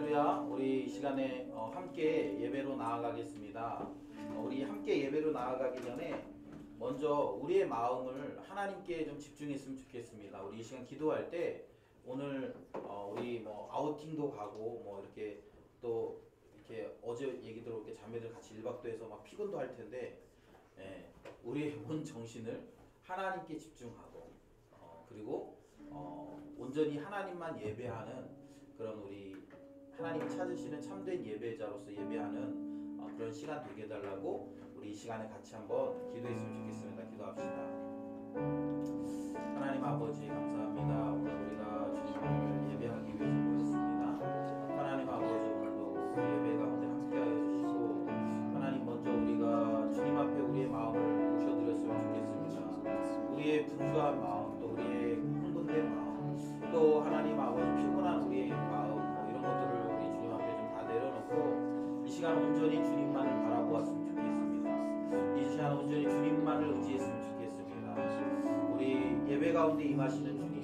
할렐루야. 우리 이 시간에 함께 예배로 나아가겠습니다. 우리 함께 예배로 나아가기 전에 먼저 우리의 마음을 하나님께 좀 집중했으면 좋겠습니다. 우리 이 시간 기도할 때 오늘 우리 아우팅도 가고 이렇게 또 이렇게 어제 얘기대로 이렇게 자매들 같이 1박도 해서 막 피곤도 할 텐데 우리의 온 정신을 하나님께 집중하고 그리고 온전히 하나님만 예배하는 그런 우리 하나님 찾으시는 참된 예배자로서 예배하는 그런 시간 되게 해달라고 우리 이 시간에 같이 한번 기도했으면 좋겠습니다. 기도합시다. 하나님 아버지 감사합니다. 오늘 우리가 주님을 예배하기 위해서 모였습니다. 하나님 아버지 오늘도 우리 예배 가운데 함께하여 주시고 하나님 먼저 우리가 주님 앞에 우리의 마음을 모셔드렸으면 좋겠습니다. 우리의 분주한 마음 또 우리의 흥분된 마음 또 하나님 아버지 피곤한 우리의 마음 이런 것들을 우리 주님 앞에 좀 다 내려놓고 이 시간 온전히 주님만을 바라보았으면 좋겠습니다. 이 시간 온전히 주님만을 의지했으면 좋겠습니다. 우리 예배 가운데 임하시는 주님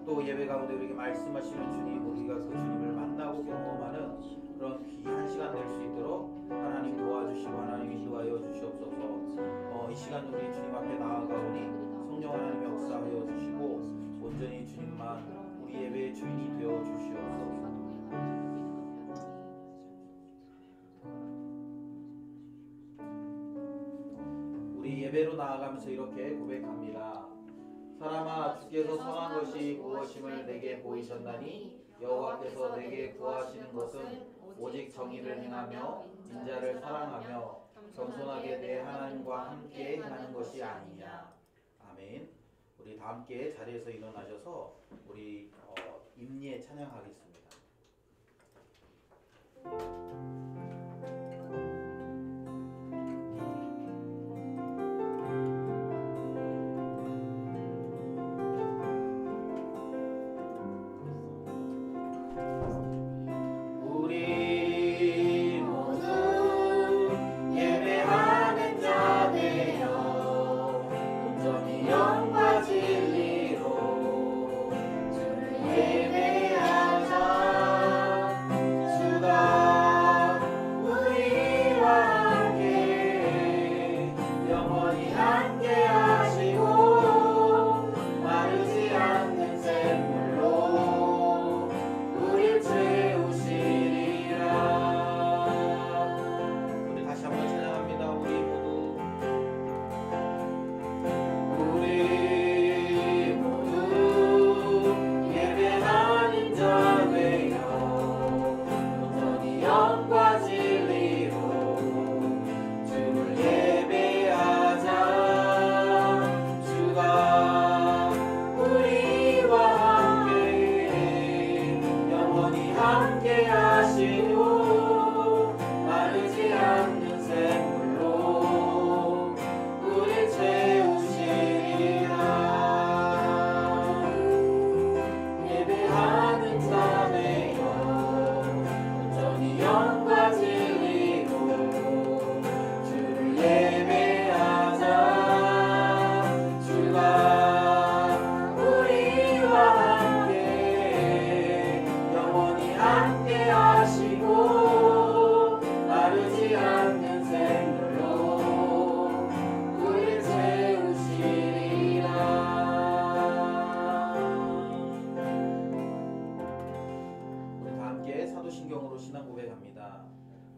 또 예배 가운데 우리에게 말씀하시는 주님 우리가 그 주님을 만나고 경험하는 그런 귀한 시간 될 수 있도록 하나님 도와주시고 하나님 인도하여 주시옵소서. 이 시간 우리 주님 앞에 나아가오니 성령 하나님 역사하여 주시고 온전히 주님만 우리 예배의 주인이 되어 주시옵소서. 우리 예배로 나아가면서 이렇게 고백합니다. 사람아 주께서 성한 것이 무엇임을 내게 보이셨나니 여호와께서 내게 구하시는 것은 오직 정의를 행하며 인자를 사랑하며 겸손하게 내 하나님과 함께 행하는 것이 아니냐. 아멘. 우리 다 함께 자리에서 일어나셔서 우리 임리에 찬양하겠습니다.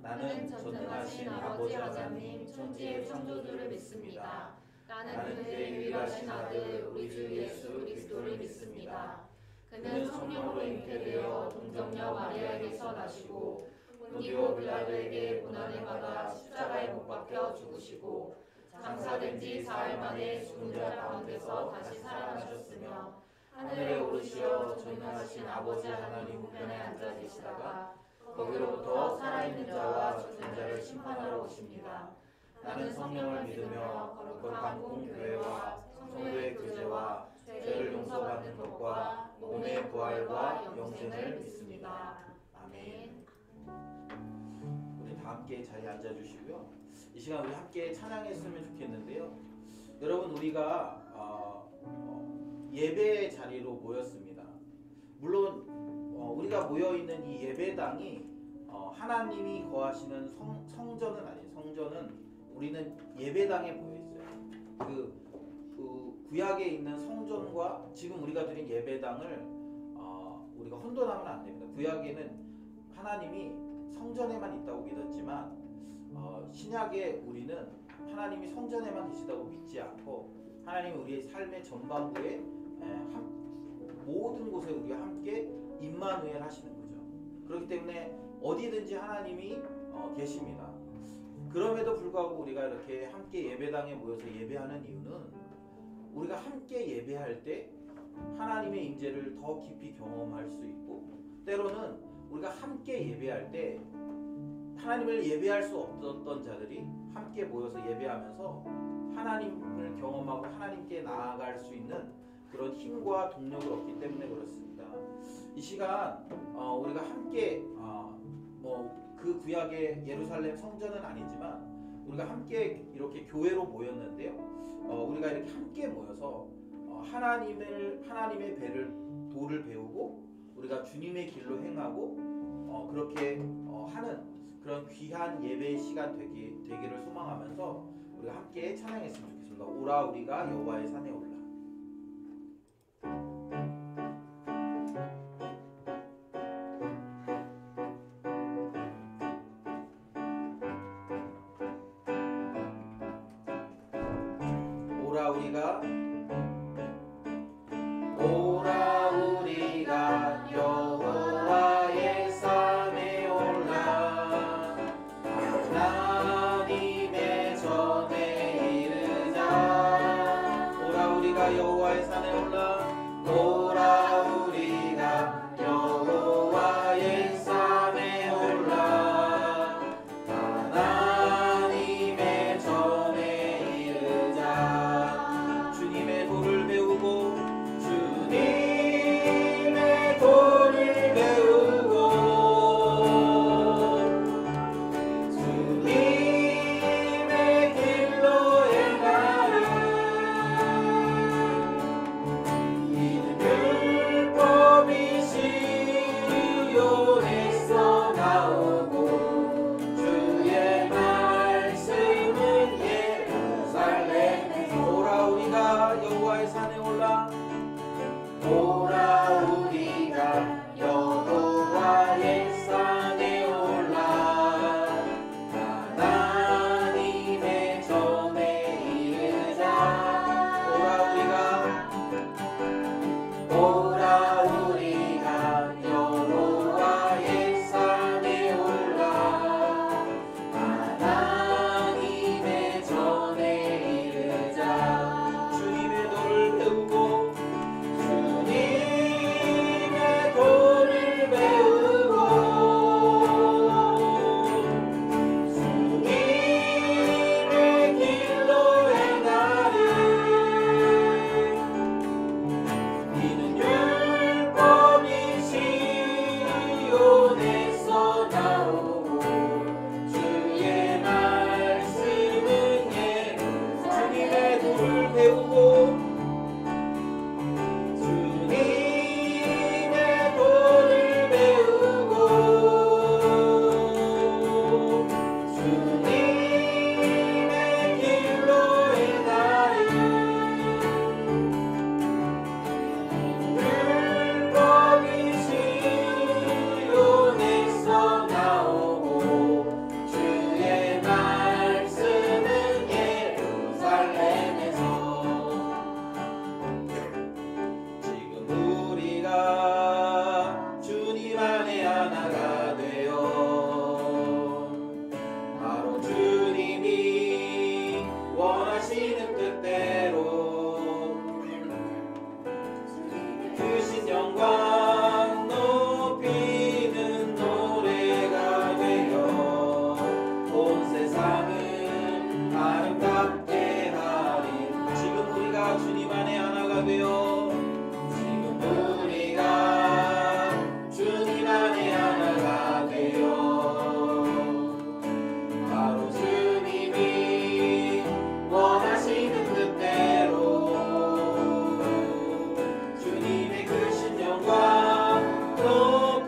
나는 전능하신 아버지 하나님 천지의 창조주를 믿습니다. 나는 그의 유일하신 아들 우리 주 예수 그리스도를 믿습니다. 그는 성령으로 잉태되어 동정녀 마리아에게서 나시고 본디오 빌라도에게 고난을 받아 십자가에 못 박혀 죽으시고 장사된 지 4일 만에 죽은 자 가운데서 다시 살아나셨으며 하늘에 오르시어 전능하신 아버지 하나님 우편에 앉아 계시다가 거기로부터 살아있는 자와 죽은 자를 심판하러 오십니다. 나는 성령을 믿으며 거룩한 공교회와 성도의 교제와 죄를 용서받는 것과 몸의 부활과 영생을 믿습니다. 아멘. 우리 다 함께 자리에 앉아주시고요. 이 시간 우리 함께 찬양했으면 좋겠는데요. 여러분 우리가 예배 자리로 모였습니다. 물론 우리가 모여 있는 이 예배당이 하나님이 거하시는 성전은 아니에요. 성전은 우리는 예배당에 모여 있어요. 그 구약에 있는 성전과 지금 우리가 드린 예배당을 우리가 혼돈하면 안 됩니다. 구약에는 하나님이 성전에만 있다고 믿었지만 신약에 우리는 하나님이 성전에만 계시다고 믿지 않고 하나님이 우리의 삶의 전반부에 모든 곳에 우리가 함께 임마누엘 하시는 거죠. 그렇기 때문에 어디든지 하나님이 계십니다. 그럼에도 불구하고 우리가 이렇게 함께 예배당에 모여서 예배하는 이유는 우리가 함께 예배할 때 하나님의 임재를 더 깊이 경험할 수 있고, 때로는 우리가 함께 예배할 때 하나님을 예배할 수 없었던 자들이 함께 모여서 예배하면서 하나님을 경험하고 하나님께 나아갈 수 있는 그런 힘과 동력을 얻기 때문에 그렇습니다. 이 시간 우리가 함께 그 구약의 예루살렘 성전은 아니지만 우리가 함께 이렇게 교회로 모였는데요. 우리가 이렇게 함께 모여서 하나님의 도를 배우고 우리가 주님의 길로 행하고 그렇게 하는 그런 귀한 예배의 시간 되기를 소망하면서 우리가 함께 찬양했으면 좋겠습니다. 오라 우리가 여호와의 산에 올라. 오라 우리가 여호와의 산에 올라 하나님의 전에 이르자. 오라 우리가 여호와의 산에 올라. 오라 우리가 여호와의 산에 올라 하나님의 전에 이르자. 주님의 도를 배우고 주님의 도를 배우고 주님의 길로 행하리. 이는 율법이 시온에서 나오고 주의 말씀은 예루살렘에서. 오라 우리가 여호와의 산에 올라. 오라 우리가 여호와의 산에 올라 하나님의 전에 이르자. 오라 우리가 여호와의 산에 올라 하나님의 전에 이르자. 주님의 도를 배우고 주님의 도를 배우고 주님의 길로 행하리. 이는 율법이 시온에서 나오고 주의 말씀은 예루살렘. 주님의 도를 배우고 주님의 도를 배우고 주님의 길로 행하리. 율법이 시온에서 나오고 주의 말씀은 예루살렘에서. 지금 우리가 주님 안에 하나가 되어 바로 주님이 원하시는 뜻대로 크신 영광 높이는 노래가 되어 온 세상을 아름답게 하리. 지금 우리가 주님 안에 하나가 되어 지금 우리가 주님 안에 하나가 되어 바로 주님이 원하시는 뜻대로 주님의 크신 영광 높이는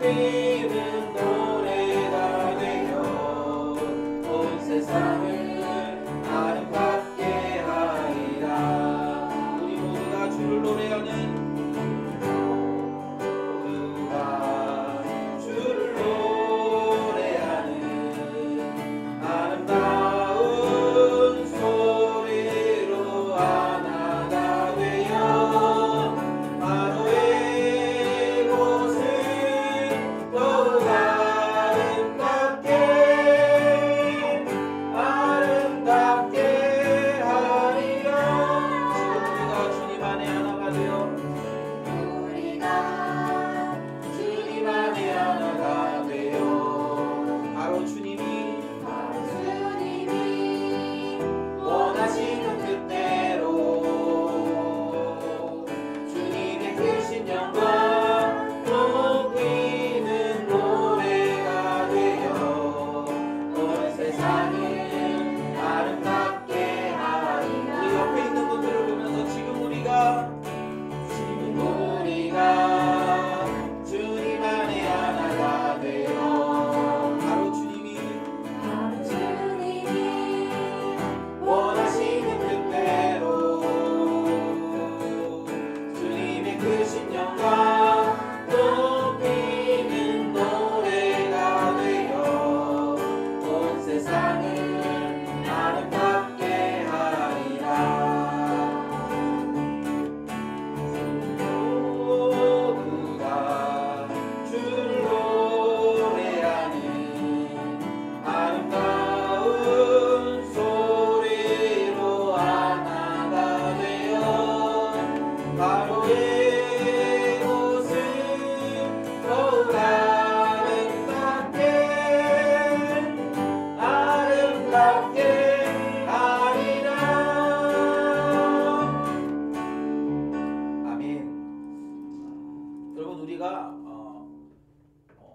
우리가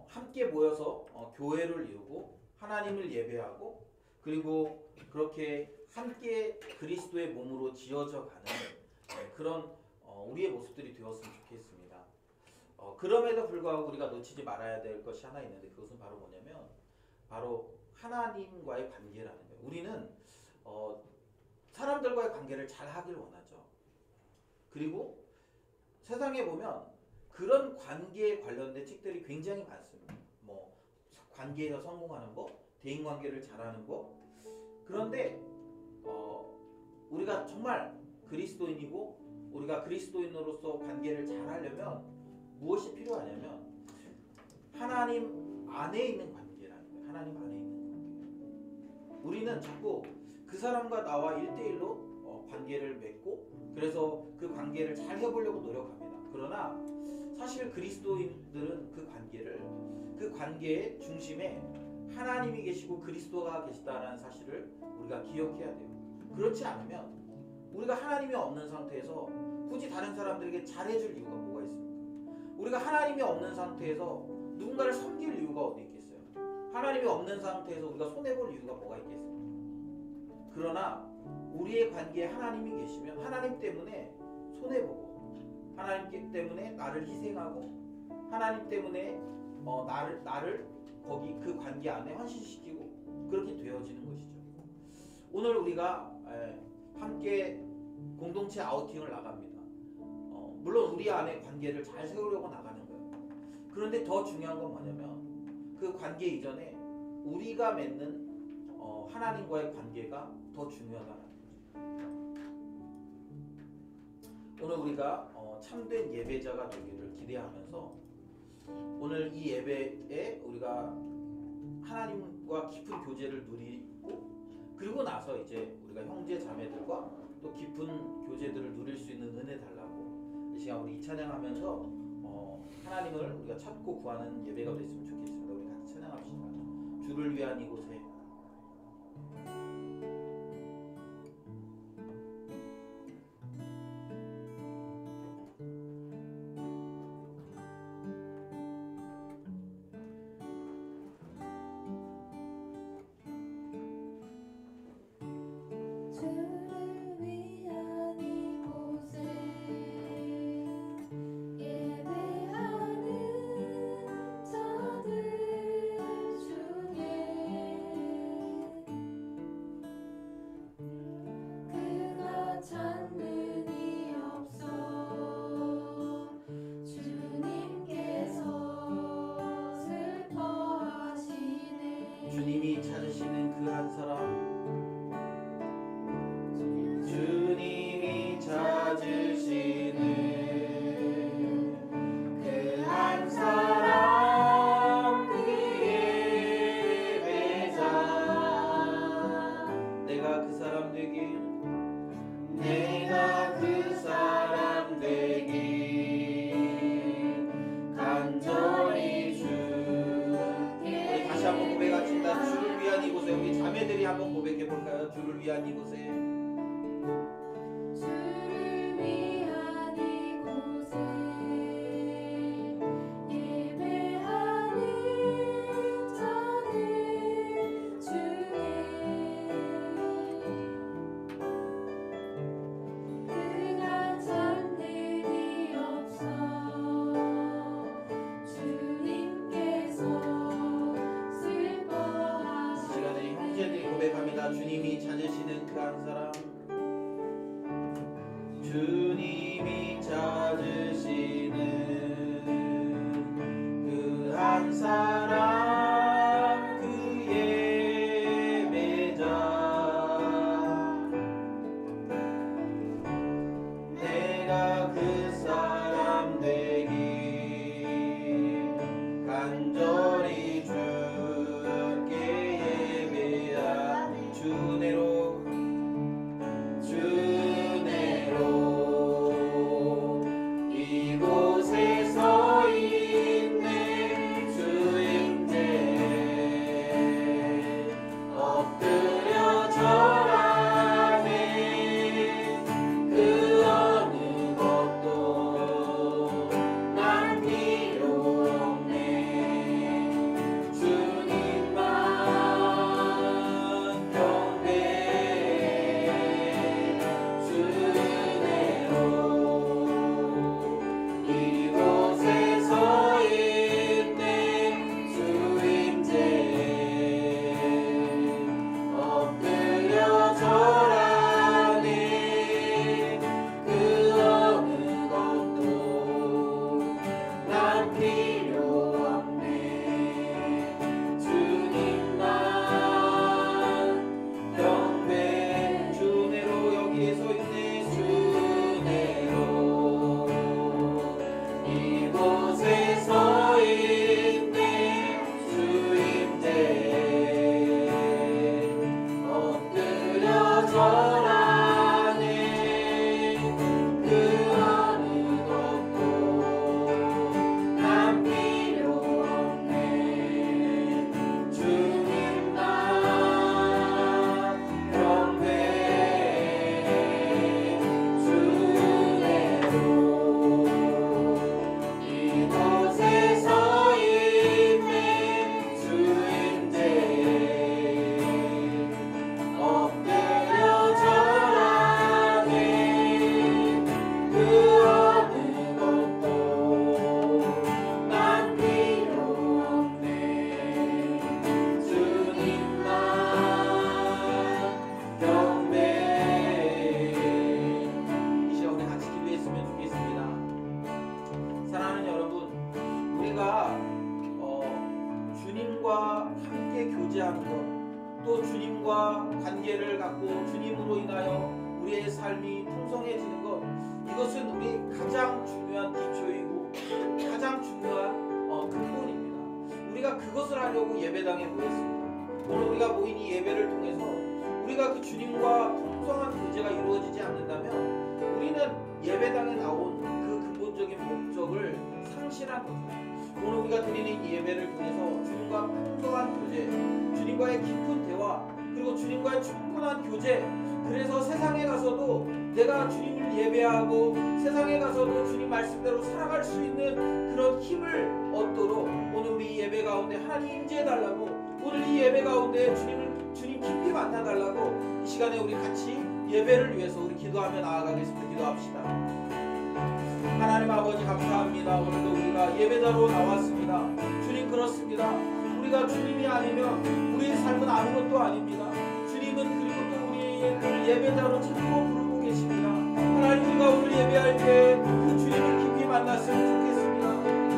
함께 모여서 교회를 이루고 하나님을 예배하고 그리고 그렇게 함께 그리스도의 몸으로 지어져 가는 그런 우리의 모습들이 되었으면 좋겠습니다. 그럼에도 불구하고 우리가 놓치지 말아야 될 것이 하나 있는데 그것은 바로 뭐냐면 바로 하나님과의 관계라는 거예요. 우리는 사람들과의 관계를 잘 하길 원하죠. 그리고 세상에 보면 그런 관계에 관련된 책들이 굉장히 많습니다. 뭐 관계에서 성공하는 법, 대인 관계를 잘하는 법. 그런데 우리가 정말 그리스도인이고 우리가 그리스도인으로서 관계를 잘하려면 무엇이 필요하냐면 하나님 안에 있는 관계라는 거예요. 하나님 안에 있는 관계. 우리는 자꾸 그 사람과 나와 1대1로 관계를 맺고 그래서 그 관계를 잘 해보려고 노력합니다. 그러나 사실 그리스도인들은 그 관계의 중심에 하나님이 계시고 그리스도가 계시다는 사실을 우리가 기억해야 돼요. 그렇지 않으면 우리가 하나님이 없는 상태에서 굳이 다른 사람들에게 잘해줄 이유가 뭐가 있습니까? 우리가 하나님이 없는 상태에서 누군가를 섬길 이유가 어디 있겠어요? 하나님이 없는 상태에서 우리가 손해볼 이유가 뭐가 있겠습니까? 그러나 우리의 관계에 하나님이 계시면 하나님 때문에 손해보고 하나님 때문에 나를 희생하고 하나님 때문에 나를 거기 그 관계 안에 헌신시키고 그렇게 되어지는 것이죠. 오늘 우리가 함께 공동체 아우팅을 나갑니다. 물론 우리 안에 관계를 잘 세우려고 나가는 거예요. 그런데 더 중요한 건 뭐냐면 그 관계 이전에 우리가 맺는 하나님과의 관계가 더 중요하다는 거죠. 오늘 우리가 참된 예배자가 되기를 기대하면서 오늘 이 예배에 우리가 하나님과 깊은 교제를 누리고 그리고 나서 이제 우리가 형제 자매들과 또 깊은 교제들을 누릴 수 있는 은혜 달라고 이 시간 우리 찬양하면서 하나님을 우리가 찾고 구하는 예배가 됐으면 좋겠습니다. 우리 같이 찬양합시다. 주를 위한 이곳에 주님이 찾으시는 그 한 사람 주님이 찾으시는 그 한 사람 그의 예배자 내가 그 사람 되길 내가 그 사람 되길 간절히 주께 다시 한번 고백합시다. 주를 위한 이곳에 우리 자매들이 한번 고백해 볼까요? 주를 위한 이곳에 주를 위한 이곳에 예배하는 자는 주의 그가 찾는 일이 없어 주님께서 슬퍼하시네. 시간에 형제들이 고백합니다. 주님이 찾으시는 그 한 사람 주님이 찾으시는 그 한 사람 그의 예배자 내가 그 사람 되길 간절히 주께 예배하네. 주내로 주님과 관계를 갖고 주님으로 인하여 우리의 삶이 풍성해지는 것, 이것은 우리 가장 중요한 기초이고 가장 중요한 근본입니다. 우리가 그것을 하려고 예배당에 모였습니다. 오늘 우리가 모인 이 예배를 통해서 우리가 그 주님과 풍성한 교제가 이루어지지 않는다면 우리는 예배당에 나온 그 근본적인 목적을 상실한 거죠. 오늘 우리가 드리는 이 예배를 통해서 주님과 풍성한 교제, 주님과의 깊은 대화, 그리고 주님과의 충분한 교제, 그래서 세상에 가서도 내가 주님을 예배하고 세상에 가서도 주님 말씀대로 살아갈 수 있는 그런 힘을 얻도록 오늘 우리 예배 가운데 하나님 임재해 달라고, 오늘 이 예배 가운데 주님 깊이 만나 달라고 이 시간에 우리 같이 예배를 위해서 우리 기도하며 나아가겠습니다. 기도합시다. 하나님 아버지 감사합니다. 오늘도 우리가 예배자로 나왔습니다. 주님 그렇습니다. 우리가 주님이 아니면 우리의 삶은 아무것도 아닙니다. 주님은 그리고 또 우리를 예배자로 찾고 부르고 계십니다. 하나님 우리가 오늘 예배할 때 그 주님을 깊이 만났으면 좋겠습니다.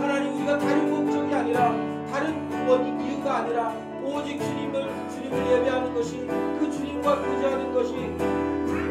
하나님 우리가 다른 목적이 아니라 다른 원인 이유가 아니라 오직 주님을 예배하는 것이, 그 주님과 교제하는 것이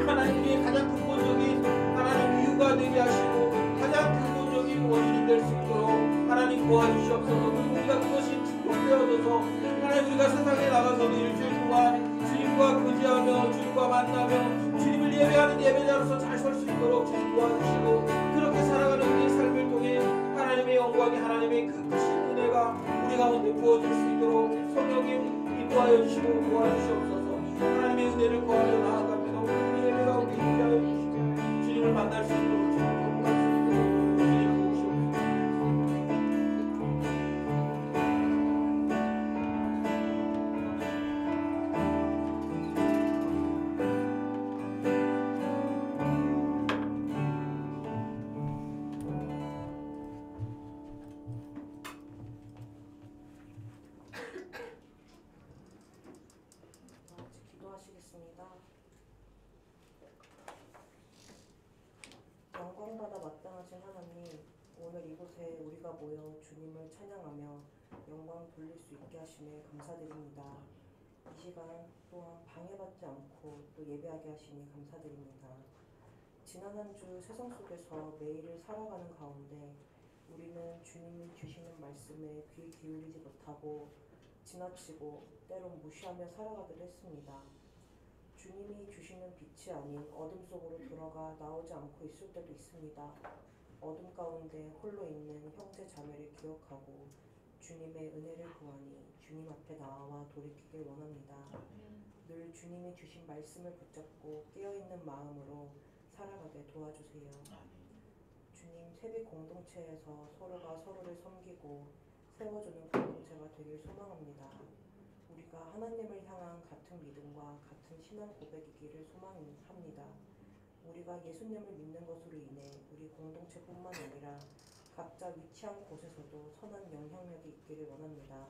하나님 우리의 가장 근본적인 하나님 이유가 되게 하시고 가장 근본적인 원인이 될 수 있도록 하나님 도와주시옵소서. 우리가 그것이 축복되어져서 하나님 우리가 세상에 나가서도 일주일 동안 주님과 교제하며 주님과 만나며 주님을 예배하는 예배자로서 잘 설 수 있도록 주님 도와주시고, 그렇게 살아가는 우리의 삶을 통해 하나님의 영광이, 하나님의 그 크신 은혜가 우리 가운데 부어질 수 있도록 성령님 인도하여 주시고 도와주시옵소서. 하나님의 은혜를 구하며 나아갑니다. 오늘 예배 가운데 인도하여 주시고 주님을 만날 수 있도록 영광받아 마땅하신 하나님, 오늘 이곳에 우리가 모여 주님을 찬양하며 영광 돌릴 수 있게 하시네 감사드립니다. 이 시간 또한 방해받지 않고 또 예배하게 하시니 감사드립니다. 지난 한 주 세상 속에서 매일을 살아가는 가운데 우리는 주님이 주시는 말씀에 귀 기울이지 못하고 지나치고 때론 무시하며 살아가기도 했습니다. 주님이 주시는 빛이 아닌 어둠 속으로 들어가 나오지 않고 있을 때도 있습니다. 어둠 가운데 홀로 있는 형제 자매를 기억하고 주님의 은혜를 구하니 주님 앞에 나와 돌이키길 원합니다. 늘 주님이 주신 말씀을 붙잡고 깨어있는 마음으로 살아가게 도와주세요. 주님, 세빛 공동체에서 서로가 서로를 섬기고 세워주는 공동체가 되길 소망합니다. 우리가 하나님을 향한 같은 믿음과 같은 신앙 고백이기를 소망합니다. 우리가 예수님을 믿는 것으로 인해 우리 공동체뿐만 아니라 각자 위치한 곳에서도 선한 영향력이 있기를 원합니다.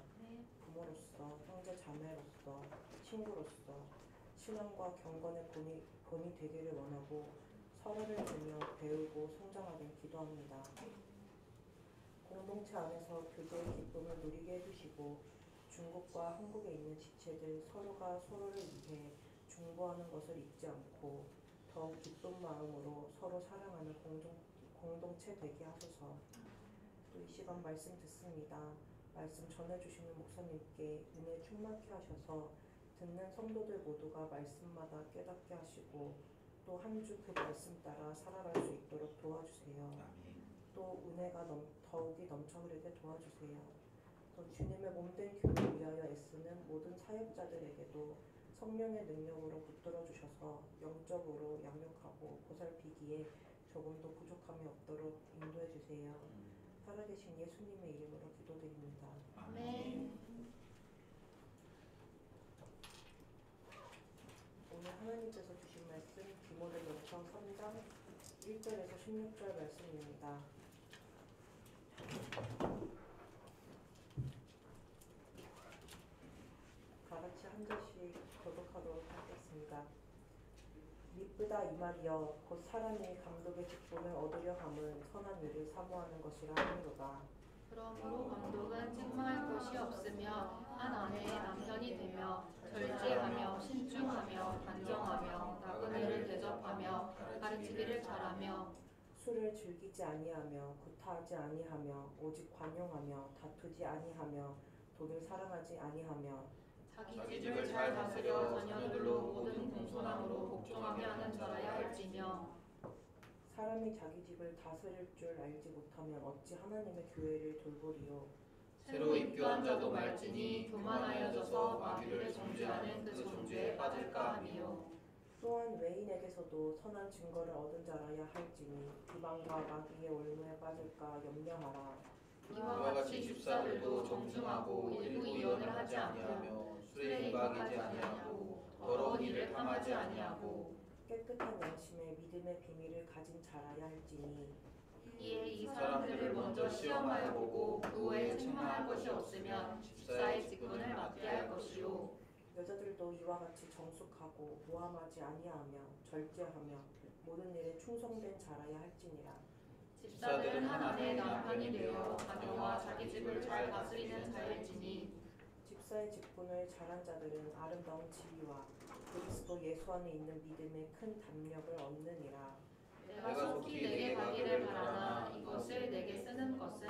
부모로서, 형제 자매로서, 친구로서 신앙과 경건의 본이 되기를 원하고 서로를 보며 배우고 성장하길 기도합니다. 공동체 안에서 교제의 기쁨을 누리게 해주시고 중국과 한국에 있는 지체들 서로가 서로를 위해 중보하는 것을 잊지 않고 더욱 기쁜 마음으로 서로 사랑하는 공동체 되게 하소서. 또 이 시간 말씀 듣습니다. 말씀 전해주시는 목사님께 은혜 충만케 하셔서 듣는 성도들 모두가 말씀마다 깨닫게 하시고 또 한 주 그 말씀 따라 살아갈 수 있도록 도와주세요. 또 은혜가 더욱이 넘쳐 흐르게 도와주세요. 또 주님의 몸된 교회를 위하여 애쓰는 모든 사역자들에게도 성령의 능력으로 붙들어 주셔서 영적으로 양육하고 보살피기에 조금도 부족함이 없도록 인도해 주세요. 살아계신 예수님의 이름으로 기도드립니다. 아멘. 오늘 하나님께서 주신 말씀 디모데전서 3장 1절에서 16절 말씀입니다. 다 같이 한 절씩 교독하도록 하겠습니다. 미쁘다 이 말이여 곧 사람이 감독의 직분을 얻으려 함은 선한 일을 사모하는 것이라 하는도다. 그러므로 감독은 책망할 것이 없으며 한 아내의 남편이 되며 절제하며 신중하며 단정하며 나그네를 대접하며 가르치기를 잘하며 술을 즐기지 아니하며 구타하지 아니하며 오직 관용하며 다투지 아니하며 돈을 사랑하지 아니하며 자기 집을 잘 다스려 자녀들로 모든 공손함으로 복종하며 하는 자라야 할지며 사람이 자기 집을 다스릴 줄 알지 못하면 어찌 하나님의 교회를 돌보리요. 새로 입교한 자도 말지니 교만하여져서 마귀를 정죄하는 그 정죄에 빠질까 하니요. 또한 외인에게서도 선한 증거를 얻은 자라야 할지니 비방과 마귀의 올무에 빠질까 염려하라. 이와 같이 집사들도 정중하고 일부 이혼을 하지 아니하며 술에 임박이지 아니하고 더러운 일을 탐하지 아니하고 깨끗한 양심에 믿음의 비밀을 가진 자라야 할지니 이에 이 사람들을 먼저 시험하여 보고 그 후에 책망할 것이 없으면 집사의 직분을 맡게 할 것이요. 여자들도 이와 같이 정숙하고 모함하지 아니하며 절제하며 모든 일에 충성된 자라야 할지니라. 집사들은 한 아내의 남편이 되어 자녀와 자기 집을 잘 다스리는 자일지니 집사의 직분을 잘한 자들은 아름다운 지위와 그리스도 예수 안에 있는 믿음의 큰 담력을 얻느니라. 내가 속히 내게 가기를 바라나 이것을 내게 쓰는 것은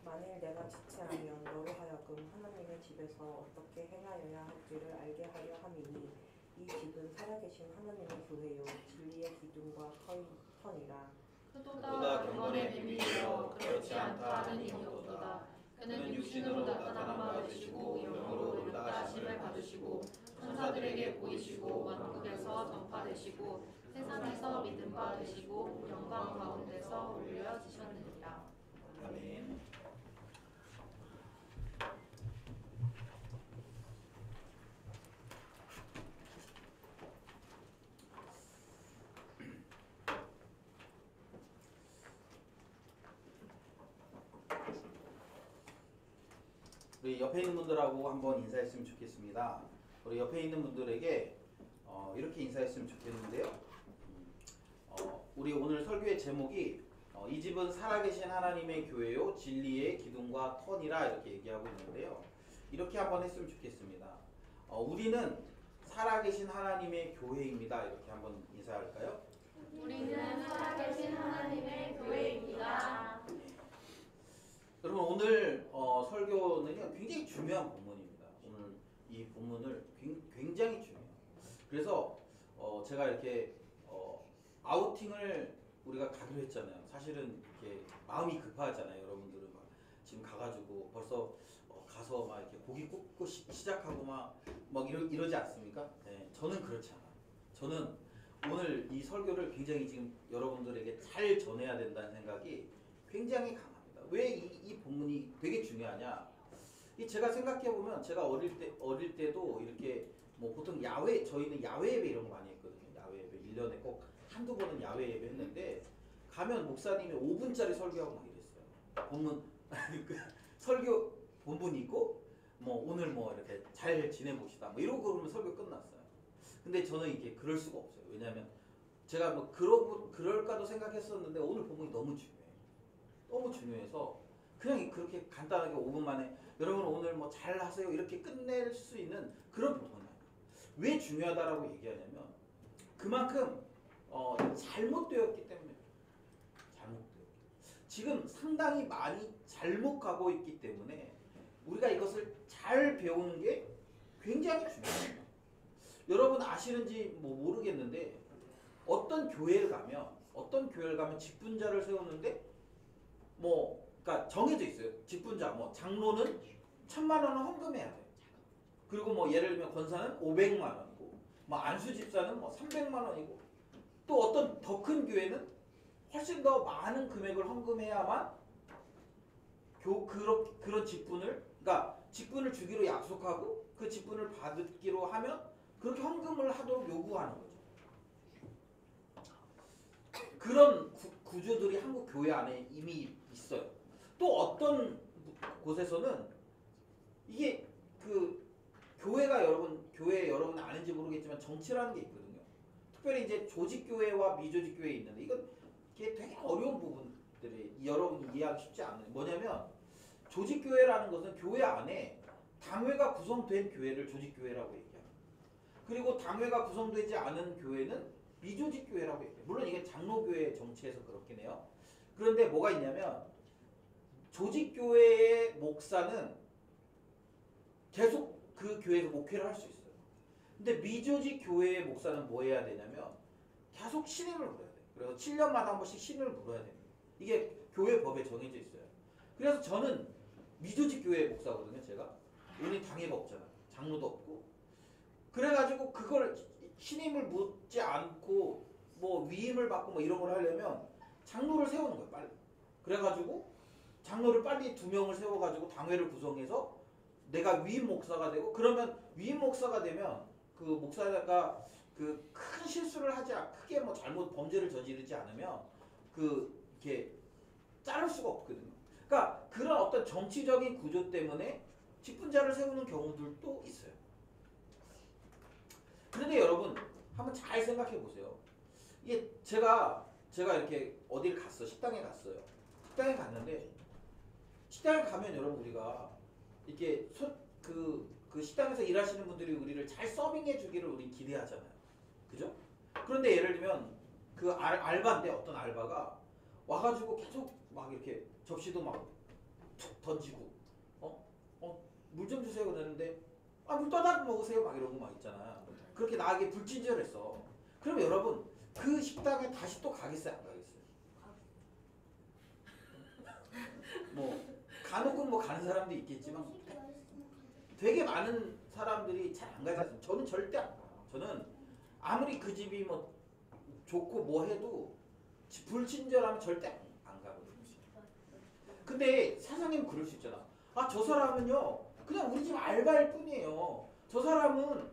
만일 내가 지체하면 너로 하여금 하나님의 집에서 어떻게 행하여야 할지를 알게 하려 함이니 이 집은 살아계신 하나님의 교회요 진리의 기둥과 터이니라. 크도다 경건의 비밀이여 그렇지 않다 하는 이는 없도다. 그는 육신으로 나타난 바 받으시고 영으로 이르다 하심을 받으시고 천사들에게 보이시고 왕국에서 전파되시고 세상에서 믿음 바 되시고 영광 가운데서 올려지셨느니라. 아멘. 우리 옆에 있는 분들하고 한번 인사했으면 좋겠습니다. 우리 옆에 있는 분들에게 이렇게 인사했으면 좋겠는데요. 우리 오늘 설교의 제목이 이 집은 살아계신 하나님의 교회요 진리의 기둥과 터니라 이렇게 얘기하고 있는데요. 이렇게 한번 했으면 좋겠습니다. 우리는 살아계신 하나님의 교회입니다. 이렇게 한번 인사할까요? 우리는 살아계신 하나님의 교회입니다. 여러분 오늘 설교는요 굉장히 중요한 본문입니다. 오늘 이 본문을 굉장히 중요해요. 그래서 제가 이렇게 아우팅을 우리가 가기로 했잖아요. 사실은 이렇게 마음이 급하잖아요. 여러분들은 막 지금 가가지고 벌써 가서 막 이렇게 고기 굽고 시작하고 막 이러지 않습니까? 네, 저는 그렇지 않아요. 저는 오늘 이 설교를 굉장히 지금 여러분들에게 잘 전해야 된다는 생각이 굉장히 강합니다. 왜 이 본문이 되게 중요하냐? 제가 생각해 보면 제가 어릴 때도 이렇게 뭐 보통 저희는 야외 예배 이런 거 많이 했거든요. 야외 예배 1년에 꼭 한두 번은 야외 예배 했는데 가면 목사님이 5분짜리 설교하고 막 이랬어요. 본문 설교 본문이 있고 뭐 오늘 뭐 이렇게 잘 지내봅시다 뭐 이러고 그러면 설교 끝났어요. 근데 저는 이게 그럴 수가 없어요. 왜냐하면 제가 뭐 그럴까도 생각했었는데 오늘 본문이 너무 중요해요. 너무 중요해서 그냥 그렇게 간단하게 5분 만에 여러분 오늘 뭐 잘 하세요 이렇게 끝낼 수 있는 그런 본문이 아니에요. 왜 중요하다라고 얘기하냐면 그만큼 잘못되었기 때문에 지금 상당히 많이 잘못 가고 있기 때문에 우리가 이것을 잘 배우는 게 굉장히 중요합니다. 여러분 아시는지 뭐 모르겠는데 어떤 교회를 가면 직분자를 세우는데 그러니까 정해져 있어요. 직분자 장로는 1,000만 원을 헌금해야 돼. 그리고 예를 들면 권사는 500만 원이고 안수 집사는 300만 원이고 또 어떤 더 큰 교회는 훨씬 더 많은 금액을 헌금해야만 그런 직분을 주기로 약속하고 그 직분을 받기로 하면 그렇게 헌금을 하도록 요구하는 거죠. 그런 구조들이 한국 교회 안에 이미 있어요. 또 어떤 곳에서는 이게 교회 여러분 아는지 모르겠지만 정치라는 게 있거든요. 특별히 이제 조직교회와 미조직교회에 있는데 이게 되게 어려운 부분들이 여러분이 이해하기 쉽지 않아요. 뭐냐면 조직교회라는 것은 교회 안에 당회가 구성된 교회를 조직교회라고 얘기합니다. 그리고 당회가 구성되지 않은 교회는 미조직교회라고 얘기해요. 물론 이게 장로교회 정치에서 그렇긴 해요. 그런데 뭐가 있냐면 조직교회의 목사는 계속 그 교회에서 목회를 할 수 있어요. 근데 미조직 교회의 목사는 뭐 해야 되냐면 계속 신임을 물어야 돼요. 그래서 7년마다 한 번씩 신임을 물어야 됩니다. 이게 교회 법에 정해져 있어요. 그래서 저는 미조직 교회 목사거든요. 제가 우리 당회가 없잖아요. 장로도 없고. 그래가지고 그걸 신임을 묻지 않고 뭐 위임을 받고 뭐 이런 걸 하려면 장로를 세우는 거예요. 빨리. 그래가지고 장로를 빨리 2명을 세워가지고 당회를 구성해서 내가 위임 목사가 되고, 그러면 위임 목사가 되면 그 목사가 그 큰 실수를 하지 크게 뭐 잘못 범죄를 저지르지 않으면 그 이렇게 자를 수가 없거든요. 그러니까 그런 어떤 정치적인 구조 때문에 직분자를 세우는 경우들도 있어요. 그런데 여러분 한번 잘 생각해 보세요. 이게 제가 이렇게 어딜 갔어. 식당에 갔어요. 식당에 갔는데 식당에 가면 여러분 우리가 이렇게 그 식당에서 일하시는 분들이 우리를 잘 서빙해 주기를 우리 기대하잖아요. 그죠? 그런데 예를 들면 그 알바인데 어떤 알바가 와가지고 계속 막 이렇게 접시도 막 툭 던지고 물 좀 주세요 그러는데 물 떠다 먹으세요 막 이러고 막 있잖아. 그렇게 나에게 불친절했어. 그럼 여러분 그 식당에 다시 또 가겠어요 안 가겠어요? 뭐 간혹은 뭐 가는 사람도 있겠지만 되게 많은 사람들이 잘 안 가지 않습니까? 저는 절대 안 가요. 저는 아무리 그 집이 뭐 좋고 뭐 해도 불친절하면 절대 안 가거든요. 근데 사장님 그럴 수 있잖아. 저 사람은요 그냥 우리 집 알바일 뿐이에요. 저 사람은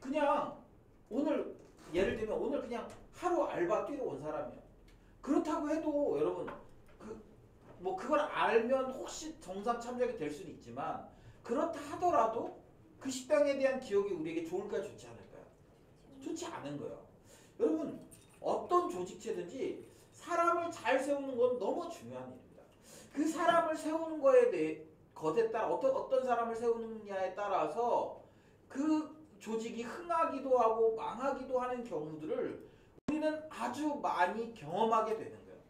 그냥 오늘 예를 들면 오늘 그냥 하루 알바 뛰러 온 사람이에요. 그렇다고 해도 여러분 뭐 그걸 알면 혹시 정상 참작이 될 수는 있지만 그렇다 하더라도 그 식당에 대한 기억이 우리에게 좋을까요? 좋지 않을까요? 좋지 않은 거예요. 여러분 어떤 조직체든지 사람을 잘 세우는 건 너무 중요한 일입니다. 그 사람을 세우는 것에 따라 어떤 사람을 세우느냐에 따라서 그 조직이 흥하기도 하고 망하기도 하는 경우들을 우리는 아주 많이 경험하게 되는 거예요.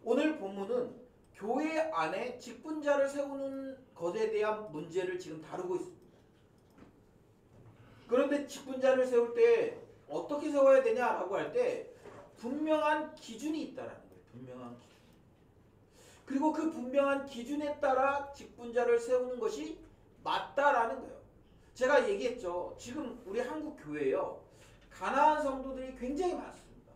오늘 본문은 교회 안에 직분자를 세우는 것에 대한 문제를 지금 다루고 있습니다. 그런데 직분자를 세울 때 어떻게 세워야 되냐라고 할 때 분명한 기준이 있다라는 거예요. 분명한 기준. 그리고 그 분명한 기준에 따라 직분자를 세우는 것이 맞다라는 거예요. 제가 얘기했죠. 지금 우리 한국 교회요. 가난한 성도들이 굉장히 많습니다.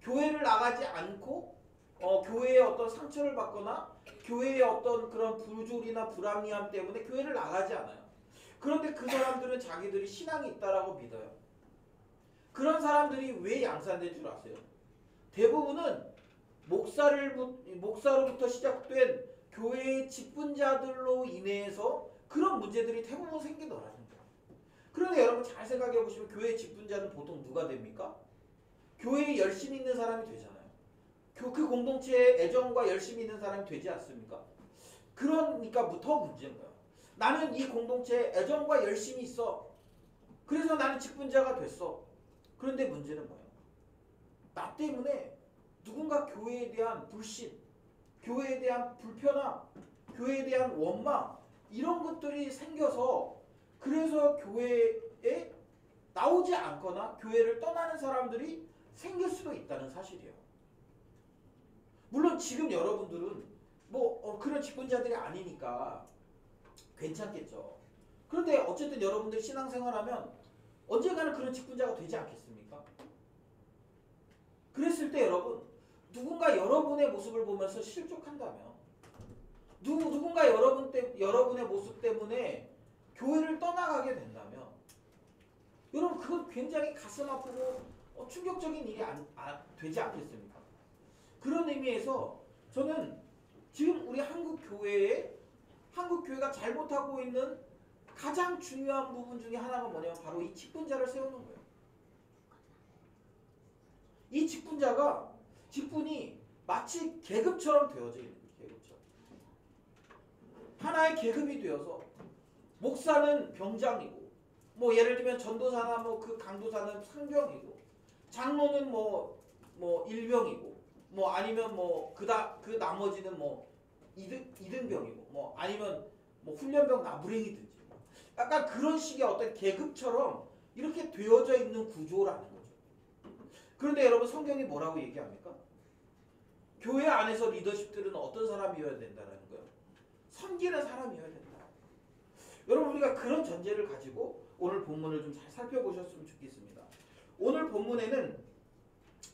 교회를 나가지 않고 교회의 어떤 상처를 받거나 교회의 어떤 그런 불조리나 불합리함 때문에 교회를 나가지 않아요. 그런데 그 사람들은 자기들이 신앙이 있다라고 믿어요. 그런 사람들이 왜 양산된 줄 아세요? 대부분은 목사로부터 시작된 교회의 직분자들로 인해서 그런 문제들이 대부분 생기더라는 거예요. 그런데 여러분 잘 생각해 보시면 교회의 직분자는 보통 누가 됩니까? 교회에 열심히 있는 사람이 되잖아요. 그 공동체에 애정과 열심히 있는 사람이 되지 않습니까? 그러니까 더 문제인 거예요. 나는 이 공동체에 애정과 열심히 있어. 그래서 나는 직분자가 됐어. 그런데 문제는 뭐예요? 나 때문에 누군가 교회에 대한 불신, 교회에 대한 불편함, 교회에 대한 원망 이런 것들이 생겨서 그래서 교회에 나오지 않거나 교회를 떠나는 사람들이 생길 수도 있다는 사실이에요. 물론 지금 여러분들은 그런 직분자들이 아니니까 괜찮겠죠. 그런데 어쨌든 여러분들 신앙생활하면 언젠가는 그런 직분자가 되지 않겠습니까? 그랬을 때 여러분 누군가 여러분의 모습을 보면서 실족한다면 누군가 여러분의 모습 때문에 교회를 떠나가게 된다면 여러분 그건 굉장히 가슴 아프고 충격적인 일이 되지 않겠습니까? 그런 의미에서 저는 지금 우리 한국 교회가 잘못하고 있는 가장 중요한 부분 중에 하나가 뭐냐면 바로 이 직분자를 세우는 거예요. 이 직분이 마치 계급처럼 되어져 있는 거예요. 계급처럼. 하나의 계급이 되어서 목사는 병장이고 뭐 예를 들면 전도사나 뭐 그 강도사는 상병이고 장로는 뭐 일병이고 뭐 아니면 뭐 그 나머지는 뭐 이등병이고 뭐 아니면 뭐 훈련병 나부랭이든지 약간 그런 식의 어떤 계급처럼 이렇게 되어져 있는 구조라는 거죠. 그런데 여러분 성경이 뭐라고 얘기합니까? 교회 안에서 리더십들은 어떤 사람이어야 된다는 거예요? 섬기는 사람이어야 된다. 여러분 우리가 그런 전제를 가지고 오늘 본문을 좀 잘 살펴보셨으면 좋겠습니다. 오늘 본문에는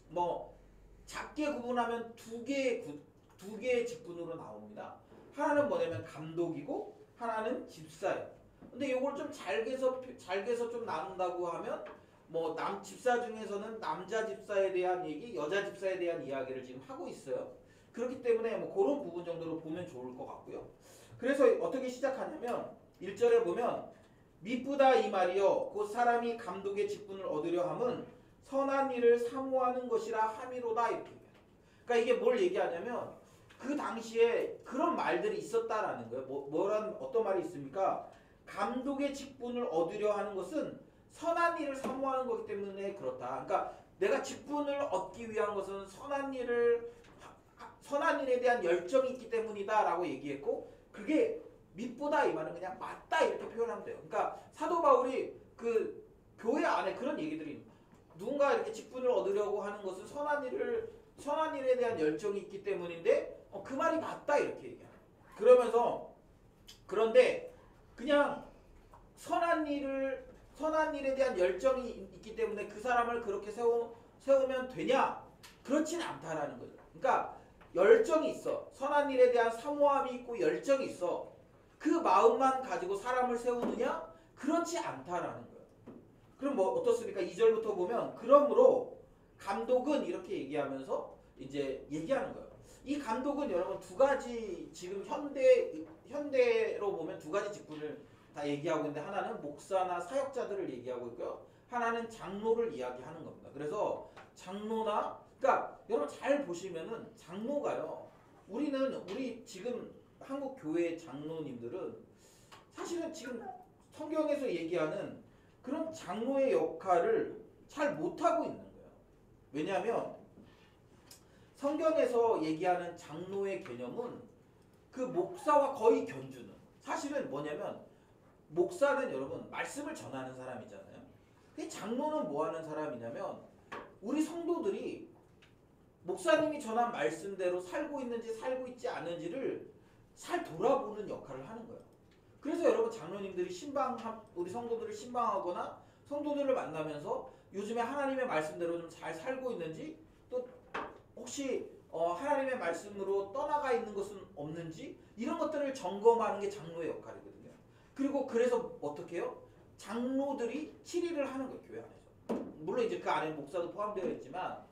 뭐 작게 구분하면 두 개의 직분으로 나옵니다. 하나는 뭐냐면 감독이고 하나는 집사예요. 근데 이걸 좀 잘게서 좀 나눈다고 하면 뭐 집사 중에서는 남자 집사에 대한 얘기, 여자 집사에 대한 이야기를 지금 하고 있어요. 그렇기 때문에 뭐 그런 부분 정도로 보면 좋을 것 같고요. 그래서 어떻게 시작하냐면 1절에 보면 미쁘다 이 말이여 곧 사람이 감독의 직분을 얻으려 함은 선한 일을 사모하는 것이라 함이로다 이렇게 얘기해요. 그러니까 이게 뭘 얘기하냐면 그 당시에 그런 말들이 있었다라는 거예요. 어떤 말이 있습니까? 감독의 직분을 얻으려 하는 것은 선한 일을 사모하는 것이기 때문에 그렇다. 그러니까 내가 직분을 얻기 위한 것은 선한 일에 대한 열정이 있기 때문이다라고 얘기했고 그게 미쁘다 이 말은 그냥 맞다 이렇게 표현하면 돼요. 그러니까 사도 바울이 그 교회 안에 그런 얘기들이 누군가 이렇게 직분을 얻으려고 하는 것은 선한 일에 대한 열정이 있기 때문인데 그 말이 맞다 이렇게 얘기해요. 그런데 그냥 선한 일에 대한 열정이 있기 때문에 그 사람을 그렇게 세우면 되냐? 그렇진 않다라는 거죠. 그러니까 열정이 있어. 선한 일에 대한 사모함이 있고 열정이 있어. 그 마음만 가지고 사람을 세우느냐? 그렇지 않다라는 거예요. 그럼 뭐 어떻습니까? 2절부터 보면 그러므로 감독은 이렇게 얘기하면서 이제 얘기하는 거예요. 이 감독은 여러분 두 가지 지금 현대로 보면 두 가지 직분을 다 얘기하고 있는데 하나는 목사나 사역자들을 얘기하고 있고요. 하나는 장로를 이야기하는 겁니다. 그래서 그러니까 여러분 잘 보시면은 장로가요. 우리 지금 한국 교회 장로님들은 사실은 지금 성경에서 얘기하는 그런 장로의 역할을 잘 못하고 있는 거예요. 왜냐하면 성경에서 얘기하는 장로의 개념은 그 목사와 거의 견주는 사실은 뭐냐면 목사는 여러분 말씀을 전하는 사람이잖아요. 근데 장로는 뭐 하는 사람이냐면 우리 성도들이 목사님이 전한 말씀대로 살고 있는지 살고 있지 않은지를 잘 돌아보는 역할을 하는 거예요. 그래서 여러분 장로님들이 우리 성도들을 신방하거나 성도들을 만나면서 요즘에 하나님의 말씀대로 좀 잘 살고 있는지 또 혹시 하나님의 말씀으로 떠나가 있는 것은 없는지 이런 것들을 점검하는 게 장로의 역할이거든요. 그리고 그래서 어떻게 해요? 장로들이 치리를 하는 거예요. 교회 안에서. 물론 이제 그 안에 목사도 포함되어 있지만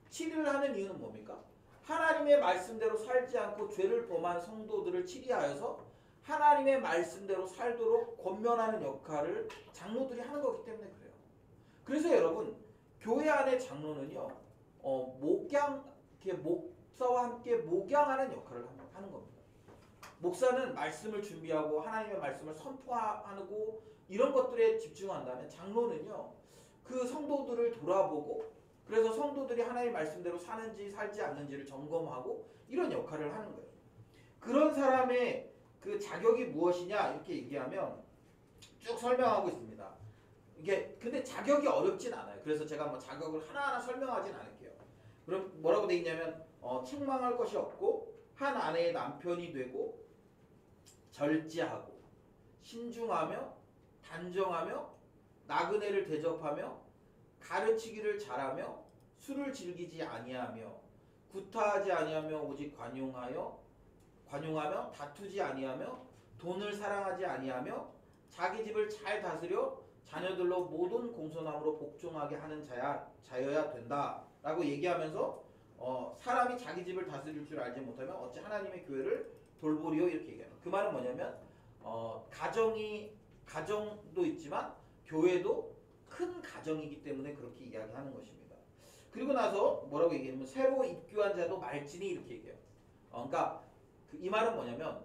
치리를 하는 이유는 뭡니까? 하나님의 말씀대로 살지 않고 죄를 범한 성도들을 치리하여서 하나님의 말씀대로 살도록 권면하는 역할을 장로들이 하는 거기 때문에 그래요. 그래서 여러분 교회 안의 장로는요 목사와 함께 목양하는 역할을 하는 겁니다. 목사는 말씀을 준비하고 하나님의 말씀을 선포하고 이런 것들에 집중한다면 장로는요 그 성도들을 돌아보고 그래서 성도들이 하나님의 말씀대로 사는지 살지 않는지를 점검하고 이런 역할을 하는 거예요. 그런 사람의 그 자격이 무엇이냐 이렇게 얘기하면 쭉 설명하고 있습니다. 이게 근데 자격이 어렵진 않아요. 그래서 제가 뭐 자격을 하나하나 설명하진 않을게요. 그럼 뭐라고 돼 있냐면 책망할 것이 없고 한 아내의 남편이 되고 절제하고 신중하며 단정하며 나그네를 대접하며 가르치기를 잘하며 술을 즐기지 아니하며 구타하지 아니하며 오직 관용하며 다투지 아니하며 돈을 사랑하지 아니하며 자기 집을 잘 다스려 자녀들로 모든 공손함으로 복종하게 하는 자여야 된다라고 얘기하면서 사람이 자기 집을 다스릴 줄 알지 못하면 어찌 하나님의 교회를 돌보리요 이렇게 얘기해요. 그 말은 뭐냐면 가정도 있지만 교회도 큰 가정이기 때문에 그렇게 이야기하는 것입니다. 그리고 나서 뭐라고 얘기하면 새로 입교한 자도 말지니 이렇게 얘기해요. 그러니까 이 말은 뭐냐면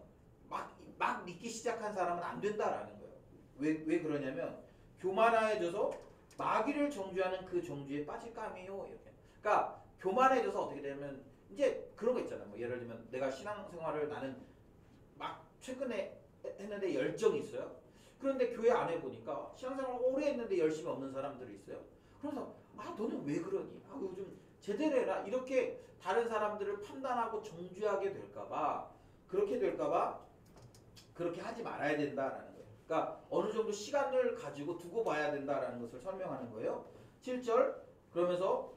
막 믿기 시작한 사람은 안 된다라는 거예요. 왜 그러냐면 교만해져서 마귀를 정죄하는 그 정죄에 빠질까매요. 이렇게. 그러니까 교만해져서 어떻게 되냐면 이제 그런 거 있잖아요. 뭐 예를 들면 내가 신앙생활을 나는 막 최근에 했는데 열정이 있어요. 그런데 교회 안에 보니까 신앙생활을 오래 했는데 열심이 없는 사람들이 있어요. 그래서 너는 왜 그러니? 요즘 제대로 해라. 이렇게 다른 사람들을 판단하고 정죄하게 될까봐 그렇게 하지 말아야 된다라는 거예요. 그러니까 어느 정도 시간을 가지고 두고 봐야 된다라는 것을 설명하는 거예요. 7절 그러면서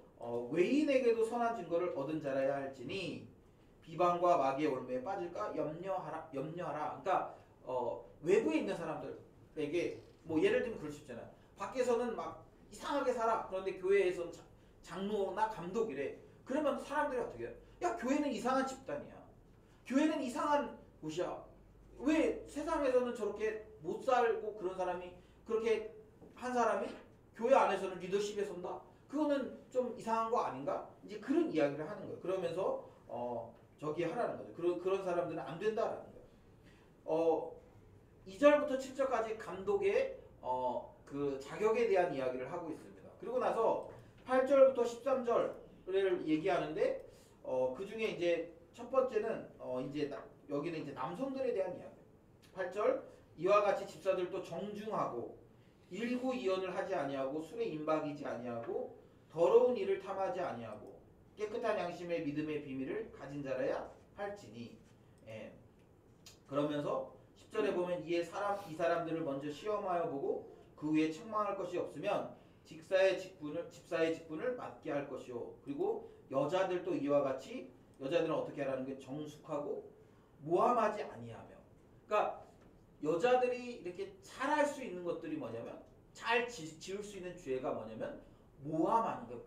외인에게도 선한 증거를 얻은 자라야 할지니 비방과 마귀의 올매에 빠질까 염려하라. 그러니까 외부에 있는 사람들에게 뭐 예를 들면 그럴 수 있잖아요. 밖에서는 막 이상하게 살아. 그런데 교회에서는 장로나 감독이래. 그러면 사람들이 어떻게 해요? 야, 교회는 이상한 집단이야. 교회는 이상한 곳이야. 왜 세상에서는 저렇게 못 살고 그런 사람이 그렇게 한 사람이 교회 안에서는 리더십에 선다? 그거는 좀 이상한 거 아닌가? 이제 그런 이야기를 하는 거예요. 그러면서 저기 하라는 거죠. 그런 사람들은 안 된다라는 거예요. 2절부터 7절까지 감독의 그 자격에 대한 이야기를 하고 있습니다. 그리고 나서 8절부터 13절을 얘기하는데 그 중에 이제 첫 번째는 여기는 이제 남성들에 대한 이야기. 8절 이와 같이 집사들도 정중하고 일구이연을 하지 아니하고 술에 임박이지 아니하고 더러운 일을 탐하지 아니하고 깨끗한 양심의 믿음의 비밀을 가진 자라야 할지니. 그러면서 10절에 보면 이 사람들을 먼저 시험하여 보고 그 후에 책망할 것이 없으면 집사의 직분을 맡게 할 것이요. 그리고 여자들도 이와 같이 여자들은 어떻게 하라는 게 정숙하고 모함하지 아니하며. 그러니까 여자들이 이렇게 잘할 수 있는 것들이 뭐냐면 잘 지을 수 있는 죄가 뭐냐면 모함하는 거예요.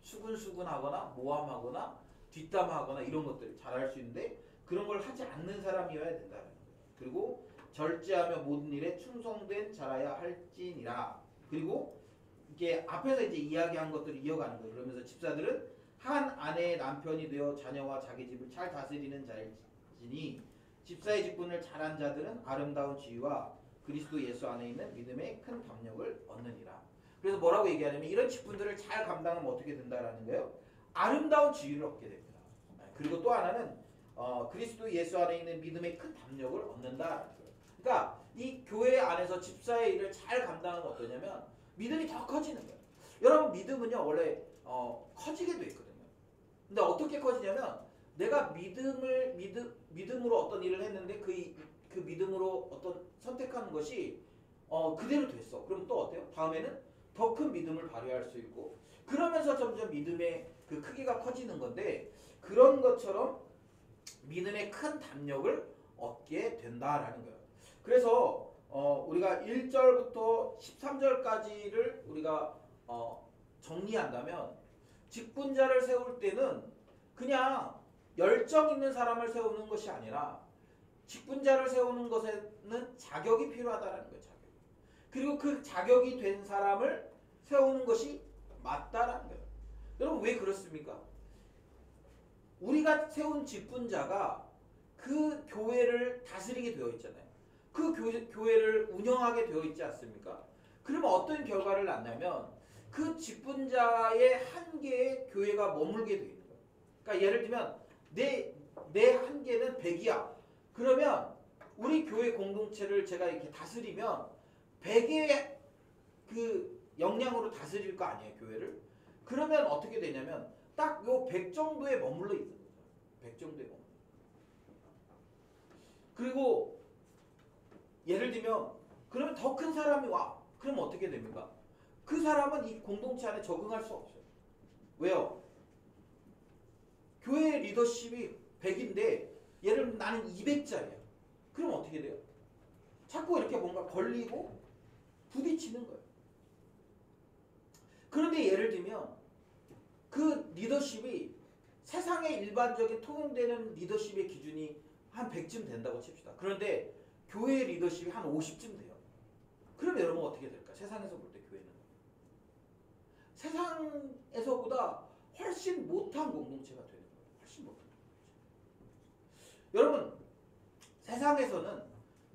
수근수근하거나 모함하거나 뒷담화하거나 이런 것들을 잘할 수 있는데 그런 걸 하지 않는 사람이어야 된다는 거예요. 그리고 절제하며 모든 일에 충성된 자라야 할지니라. 그리고 이게 앞에서 이제 이야기한 것들을 이어가는 거예요. 그러면서 집사들은 한 아내의 남편이 되어 자녀와 자기 집을 잘 다스리는 자일지니 집사의 직분을 잘한 자들은 아름다운 지위와 그리스도 예수 안에 있는 믿음의 큰 담력을 얻느니라. 그래서 뭐라고 얘기하냐면 이런 직분들을 잘 감당하면 어떻게 된다라는 거예요? 아름다운 지위를 얻게 됩니다. 그리고 또 하나는 그리스도 예수 안에 있는 믿음의 큰 담력을 얻는다라는 거예요. 그러니까 이 교회 안에서 집사의 일을 잘 감당하면 어떠냐면 믿음이 더 커지는 거예요. 여러분 믿음은요 원래 커지게 돼 있거든요. 근데 어떻게 커지냐면 내가 믿음으로 어떤 일을 했는데 그 믿음으로 어떤 선택하는 것이 그대로 됐어. 그럼 또 어때요? 다음에는 더 큰 믿음을 발휘할 수 있고 그러면서 점점 믿음의 그 크기가 커지는 건데 그런 것처럼 믿음의 큰 담력을 얻게 된다라는 거예요. 그래서 우리가 1절부터 13절까지를 우리가 정리한다면 직분자를 세울 때는 그냥 열정 있는 사람을 세우는 것이 아니라 직분자를 세우는 것에는 자격이 필요하다는 거예요. 자격. 그리고 그 자격이 된 사람을 세우는 것이 맞다라는 거예요. 여러분 왜 그렇습니까? 우리가 세운 직분자가 그 교회를 다스리게 되어 있잖아요. 그 교회를 운영하게 되어 있지 않습니까? 그러면 어떤 결과를 낳냐면 그 직분자의 한계에 교회가 머물게 되어 있는 거예요. 그러니까 예를 들면 내 한계는 100이야. 그러면 우리 교회 공동체를 제가 이렇게 다스리면 100의 그 역량으로 다스릴 거 아니에요, 교회를. 그러면 어떻게 되냐면 딱 요 100 정도에 머물러 있는 거죠. 100 정도에 머물러. 그리고 예를 들면 그러면 더 큰 사람이 와. 그러면 어떻게 됩니까? 그 사람은 이 공동체 안에 적응할 수 없어요. 왜요? 교회 리더십이 100인데 예를 들면 나는 200짜리야. 그럼 어떻게 돼요? 자꾸 이렇게 뭔가 걸리고 부딪히는 거예요. 그런데 예를 들면 그 리더십이 세상의 일반적인 통용되는 리더십의 기준이 한 100쯤 된다고 칩시다. 그런데 교회 리더십이 한 50쯤 돼요. 그럼 여러분 어떻게 될까? 세상에서 볼 때 교회는 세상에서보다 훨씬 못한 공동체가 되는 거예요. 훨씬 못한 공동체. 여러분 세상에서는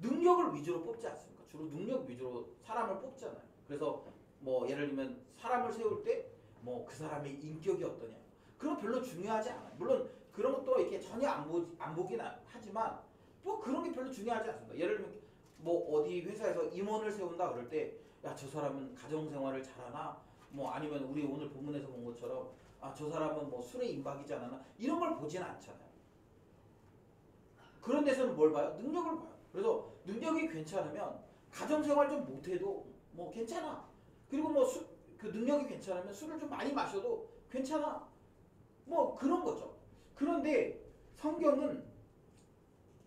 능력을 위주로 뽑지 않습니까? 주로 능력 위주로 사람을 뽑잖아요. 그래서 뭐 예를 들면 사람을 세울 때 뭐 그 사람의 인격이 어떠냐 그런 거 별로 중요하지 않아요. 물론 그런 것도 이렇게 전혀 안 보긴 하지만 뭐 그런 게 별로 중요하지 않습니다. 예를 들면 뭐 어디 회사에서 임원을 세운다 그럴 때 야 저 사람은 가정생활을 잘하나 뭐 아니면 우리 오늘 본문에서 본 것처럼 아 저 사람은 뭐 술에 임박이지 않았나 이런 걸 보진 않잖아요. 그런 데서는 뭘 봐요? 능력을 봐요. 그래서 능력이 괜찮으면 가정생활 좀 못해도 뭐 괜찮아. 그리고 뭐 그 능력이 괜찮으면 술을 좀 많이 마셔도 괜찮아. 뭐 그런 거죠. 그런데 성경은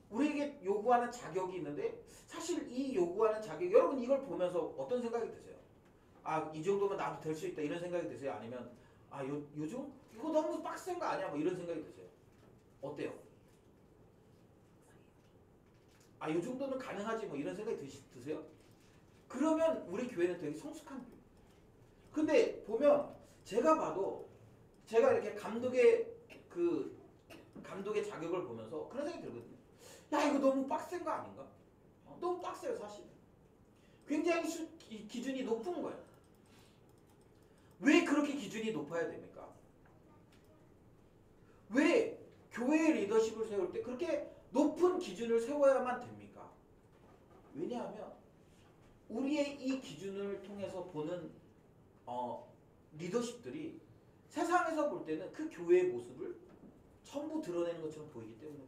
우리에게 요구하는 자격이 있는데 사실 이 요구하는 자격 여러분 이걸 보면서 어떤 생각이 드세요? 아 이 정도면 나도 될 수 있다 이런 생각이 드세요? 아니면 아 요즘 이거 너무 빡센 거 아니야? 뭐 이런 생각이 드세요? 어때요? 아 요 정도는 가능하지 뭐 이런 생각이 드세요? 그러면 우리 교회는 되게 성숙한 교회. 근데 보면 제가 봐도 제가 이렇게 감독의 자격을 보면서 그런 생각이 들거든요. 야 이거 너무 빡센 거 아닌가? 너무 빡세요 사실. 굉장히 기준이 높은 거예요. 왜 그렇게 기준이 높아야 됩니까? 왜 교회의 리더십을 세울 때 그렇게 높은 기준을 세워야만 됩니까? 왜냐하면 우리의 이 기준을 통해서 보는 리더십들이 세상에서 볼 때는 그 교회의 모습을 전부 드러내는 것처럼 보이기 때문에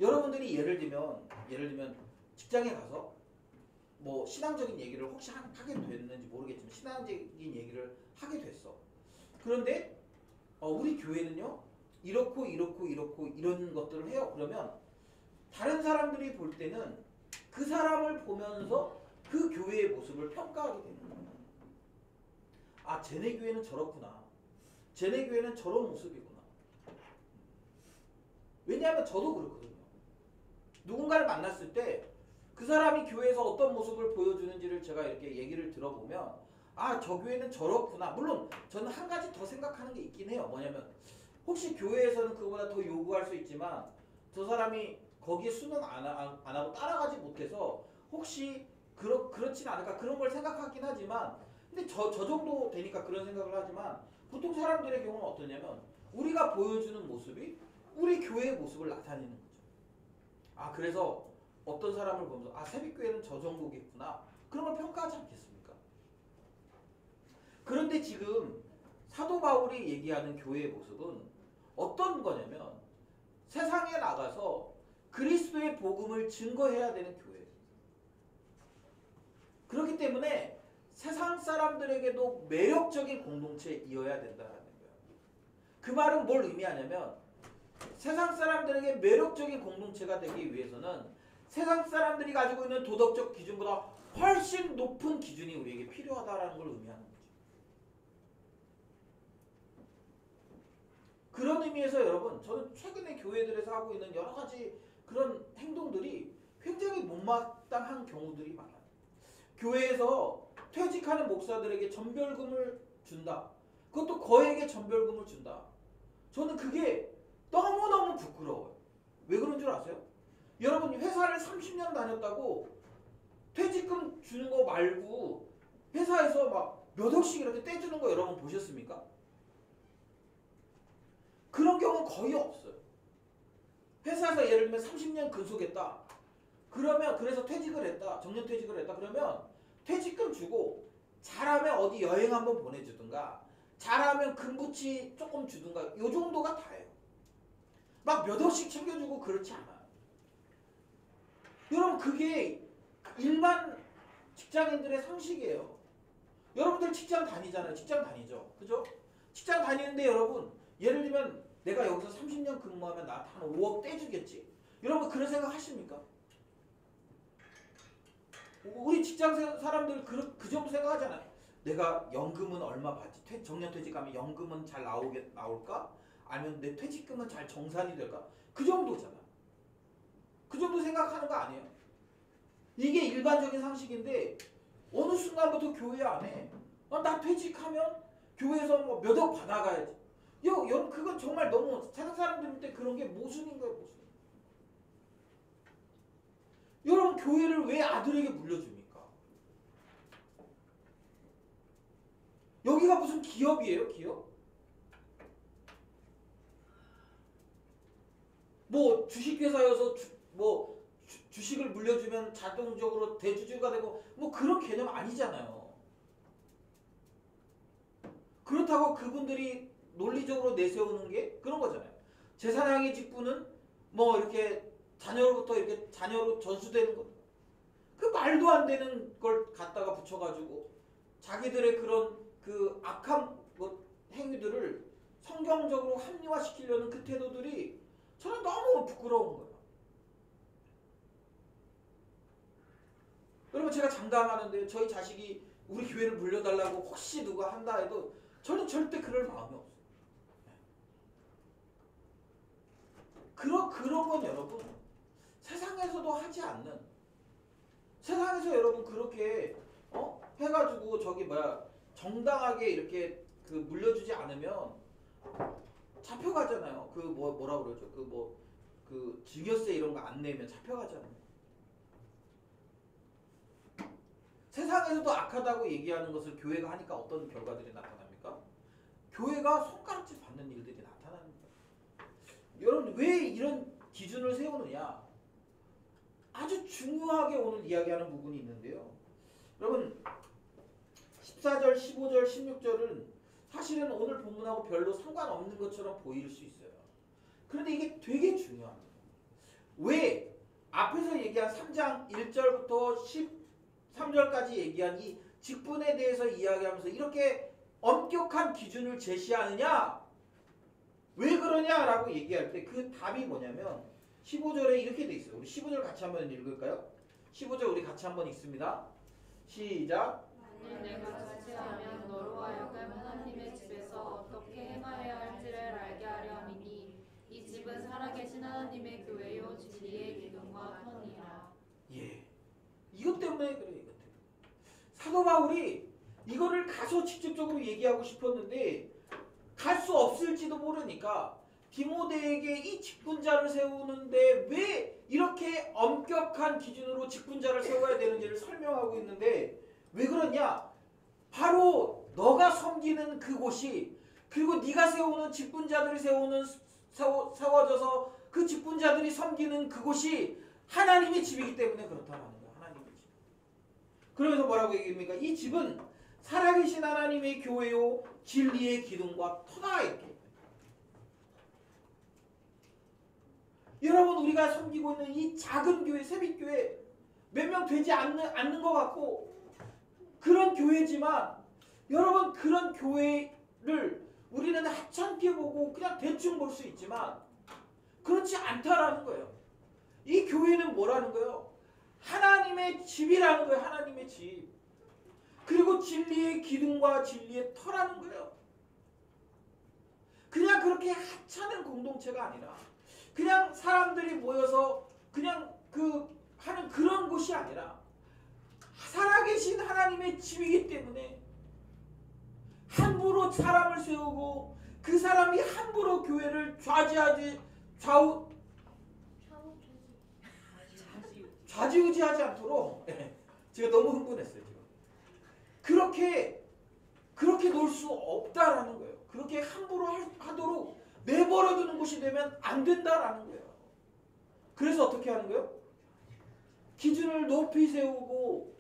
여러분들이 예를 들면 직장에 가서 뭐 신앙적인 얘기를 혹시 하게 됐는지 모르겠지만 신앙적인 얘기를 하게 됐어. 그런데 우리 교회는요 이렇고 이런 것들을 해요. 그러면 다른 사람들이 볼 때는 그 사람을 보면서 그 교회의 모습을 평가하게 되는 거예요. 아 쟤네 교회는 저렇구나. 쟤네 교회는 저런 모습이구나. 왜냐하면 저도 그렇거든요. 누군가를 만났을 때 그 사람이 교회에서 어떤 모습을 보여주는지를 제가 이렇게 얘기를 들어보면 아 저 교회는 저렇구나. 물론 저는 한 가지 더 생각하는 게 있긴 해요. 뭐냐면 혹시 교회에서는 그거보다 더 요구할 수 있지만 저 사람이 거기에 수능 안 하고 따라가지 못해서 혹시 그렇진 않을까 그런 걸 생각하긴 하지만 근데 저 정도 되니까 그런 생각을 하지만 보통 사람들의 경우는 어떠냐면 우리가 보여주는 모습이 우리 교회의 모습을 나타내는 거죠. 아 그래서 어떤 사람을 보면서 아 새벽교회는 저 정도겠구나 그런 걸 평가하지 않겠습니까? 그런데 지금 사도 바울이 얘기하는 교회의 모습은 어떤 거냐면 세상에 나가서 그리스도의 복음을 증거해야 되는 교회예요. 그렇기 때문에 세상 사람들에게도 매력적인 공동체이어야 된다는 거예요. 그 말은 뭘 의미하냐면 세상 사람들에게 매력적인 공동체가 되기 위해서는 세상 사람들이 가지고 있는 도덕적 기준보다 훨씬 높은 기준이 우리에게 필요하다는 걸 의미하는 거죠. 그런 의미에서 여러분 저는 최근에 교회들에서 하고 있는 여러 가지 그런 행동들이 굉장히 못마땅한 경우들이 많아요. 교회에서 퇴직하는 목사들에게 전별금을 준다. 그것도 거액의 전별금을 준다. 저는 그게 너무너무 부끄러워요. 왜 그런 줄 아세요? 여러분 회사를 30년 다녔다고 퇴직금 주는 거 말고 회사에서 막 몇 억씩 이렇게 떼주는 거 여러분 보셨습니까? 그런 경우는 거의 없어요. 회사에서 예를 들면 30년 근속했다. 그러면 그래서 퇴직을 했다. 정년퇴직을 했다. 그러면 퇴직금 주고 잘하면 어디 여행 한번 보내주든가 잘하면 금부치 조금 주든가 요 정도가 다예요. 막 몇 억씩 챙겨주고 그렇지 않아요. 여러분 그게 일반 직장인들의 상식이에요. 여러분들 직장 다니잖아요. 직장 다니죠. 그죠? 직장 다니는데 여러분 예를 들면 내가 여기서 30년 근무하면 나한테 한 5억 떼주겠지? 여러분 그런 생각 하십니까? 우리 직장 사람들 그 정도 생각하잖아요. 내가 연금은 얼마 받지? 정년퇴직하면 연금은 잘 나올까? 아니면 내 퇴직금은 잘 정산이 될까? 그 정도잖아. 그 정도 생각하는 거 아니에요? 이게 일반적인 상식인데 어느 순간부터 교회 안에 나 퇴직하면 교회에서 뭐 몇 억 받아가야지. 여러분 그건 정말 너무 세상 사람들한테 그런 게 모순인 거예요. 모순. 여러분 교회를 왜 아들에게 물려줍니까? 여기가 무슨 기업이에요? 기업? 뭐 주식회사여서 주식을 물려주면 자동적으로 대주주가 되고 뭐 그런 개념 아니잖아요. 그렇다고 그분들이 논리적으로 내세우는 게 그런 거잖아요. 제사장의 직분은 뭐 이렇게 자녀로부터 이렇게 자녀로 전수되는 것. 그 말도 안 되는 걸 갖다가 붙여가지고 자기들의 그런 그 악한 행위들을 성경적으로 합리화시키려는 그 태도들이 저는 너무 부끄러운 거예요. 여러분 제가 장담하는데 저희 자식이 우리 교회를 물려달라고 혹시 누가 한다 해도 저는 절대 그럴 마음이 없어요. 그런 건 여러분 세상에서도 하지 않는, 세상에서 여러분 그렇게 해가지고 정당하게 이렇게 그 물려주지 않으면 잡혀가잖아요. 그 뭐라 그러죠? 그 증여세 이런 거 안 내면 잡혀가잖아요. 세상에서도 악하다고 얘기하는 것을 교회가 하니까 어떤 결과들이 나타납니까? 교회가 손가락질 받는 일들이 나타나는 거예요. 여러분 왜 이런 기준을 세우느냐? 아주 중요하게 오늘 이야기하는 부분이 있는데요. 여러분 14절, 15절, 16절은 사실은 오늘 본문하고 별로 상관없는 것처럼 보일 수 있어요. 그런데 이게 되게 중요합니다. 왜? 앞에서 얘기한 3장 1절부터 13절까지 얘기한 이 직분에 대해서 이야기하면서 이렇게 엄격한 기준을 제시하느냐? 왜 그러냐라고 얘기할 때 그 답이 뭐냐면 15절에 이렇게 돼 있어요. 우리 15절 같이 한번 읽을까요? 15절 우리 같이 한번 읽습니다. 시작. 만일 내가 자취하면 너로 하여금 하나님의 집에서 어떻게 행하여야 할지를 알게 하려 함이니 이 집은 살아계신 하나님의 교회요 진리의 기둥과 터니라. 예, 이것 때문에 그래요. 이것 때문에. 사도 바울이 이거를 가서 직접적으로 얘기하고 싶었는데 갈 수 없을지도 모르니까 디모데에게 이 직분자를 세우는데 왜 이렇게 엄격한 기준으로 직분자를 세워야 되는지를 설명하고 있는데 왜 그러냐? 바로 너가 섬기는 그곳이, 그리고 네가 세우는 직분자들이 세워져서 그 직분자들이 섬기는 그곳이 하나님의 집이기 때문에 그렇다는 거예요. 하나님의 집. 그러면서 뭐라고 얘기합니까? 이 집은 살아계신 하나님의 교회요 진리의 기둥과 터다 이렇게. 여러분 우리가 섬기고 있는 이 작은 교회, 새빛교회 몇 명 되지 않는 것 같고 그런 교회지만 여러분 그런 교회를 우리는 하찮게 보고 그냥 대충 볼 수 있지만 그렇지 않다라는 거예요. 이 교회는 뭐라는 거예요? 하나님의 집이라는 거예요. 하나님의 집. 그리고 진리의 기둥과 진리의 터라는 거예요. 그냥 그렇게 하찮은 공동체가 아니라 그냥 사람들이 모여서 그냥 하는 그런 곳이 아니라 살아계신 하나님의 집이기 때문에 함부로 사람을 세우고 그 사람이 함부로 교회를 좌지우지하지 않도록 제가 너무 흥분했어요. 지금. 그렇게 놀 수 없다라는 거예요. 그렇게 함부로 하도록 내버려두는 곳이 되면 안 된다라는 거예요. 그래서 어떻게 하는 거예요? 기준을 높이 세우고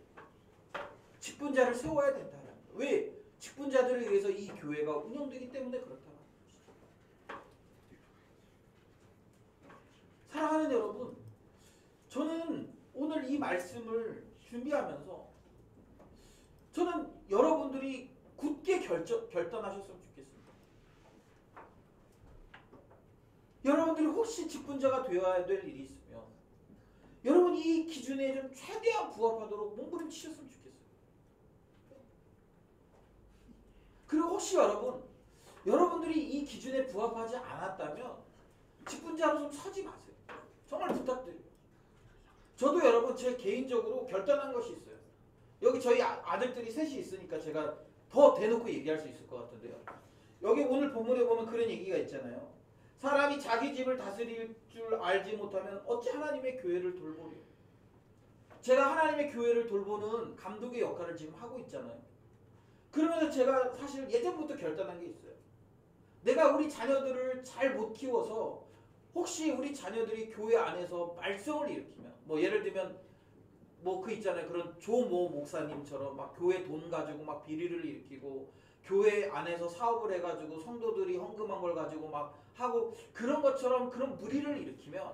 직분자를 세워야 된다라는 거예요. 왜? 직분자들에 의해서 이 교회가 운영되기 때문에 그렇다는 것이죠. 사랑하는 여러분, 저는 오늘 이 말씀을 준비하면서 저는 여러분들이 굳게 결단하셨으면 좋겠습니다. 여러분들이 혹시 직분자가 되어야 될 일이 있으면 여러분 이 기준에 좀 최대한 부합하도록 몸부림치셨으면 좋겠어요. 그리고 혹시 여러분들이 이 기준에 부합하지 않았다면 직분자로 좀 서지 마세요. 정말 부탁드려요. 저도 여러분 제 개인적으로 결단한 것이 있어요. 여기 저희 아들들이 셋이 있으니까 제가 더 대놓고 얘기할 수 있을 것 같은데요. 여기 오늘 본문에 보면 그런 얘기가 있잖아요. 사람이 자기 집을 다스릴 줄 알지 못하면 어찌 하나님의 교회를 돌보리. 제가 하나님의 교회를 돌보는 감독의 역할을 지금 하고 있잖아요. 그러면서 제가 사실 예전부터 결단한 게 있어요. 내가 우리 자녀들을 잘 못 키워서 혹시 우리 자녀들이 교회 안에서 말썽을 일으키면, 뭐 예를 들면 뭐 그 있잖아요. 그런 조모 목사님처럼 막 교회 돈 가지고 막 비리를 일으키고 교회 안에서 사업을 해가지고 성도들이 헌금한 걸 가지고 막 하고 그런 것처럼 그런 무리를 일으키면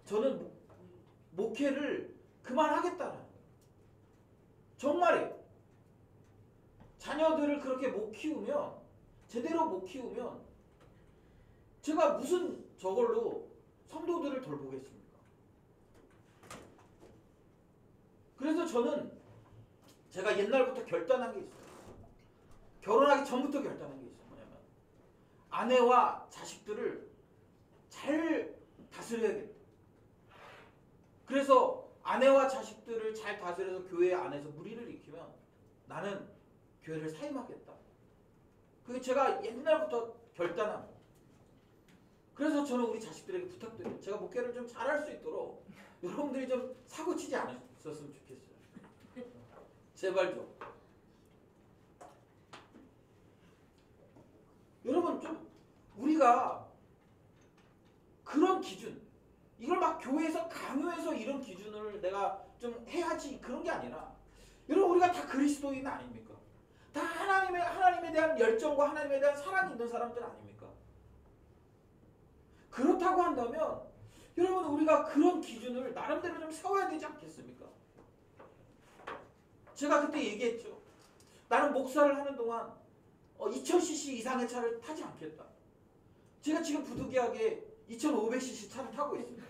저는 목회를 그만하겠다는 거예요. 정말이에요. 자녀들을 그렇게 못 키우면, 제대로 못 키우면 제가 무슨 저걸로 성도들을 돌보겠습니까? 그래서 저는 제가 옛날부터 결단한 게 있어요. 결혼하기 전부터 결단한 게 있어요. 뭐냐면 아내와 자식들을 잘 다스려야겠다. 그래서 아내와 자식들을 잘 다스려서 교회 안에서 무리를 일으키면 나는 교회를 사임하겠다. 그게 제가 옛날부터 결단한 거예요. 그래서 저는 우리 자식들에게 부탁드려요. 제가 목회를 좀 잘할 수 있도록 여러분들이 좀 사고치지 않으셨으면 좋겠어요. 제발 좀. 여러분 좀 우리가 그런 기준, 이걸 막 교회에서 강요해서 이런 기준을 내가 좀 해야지 그런 게 아니라, 여러분 우리가 다 그리스도인 아닙니까? 다 하나님에 대한 열정과 하나님에 대한 사랑이 있는 사람들 아닙니까? 그렇다고 한다면 여러분 우리가 그런 기준을 나름대로 좀 세워야 되지 않겠습니까? 제가 그때 얘기했죠. 나는 목사를 하는 동안 2000cc 이상의 차를 타지 않겠다. 제가 지금 부득이하게 2500cc 차를 타고 있습니다.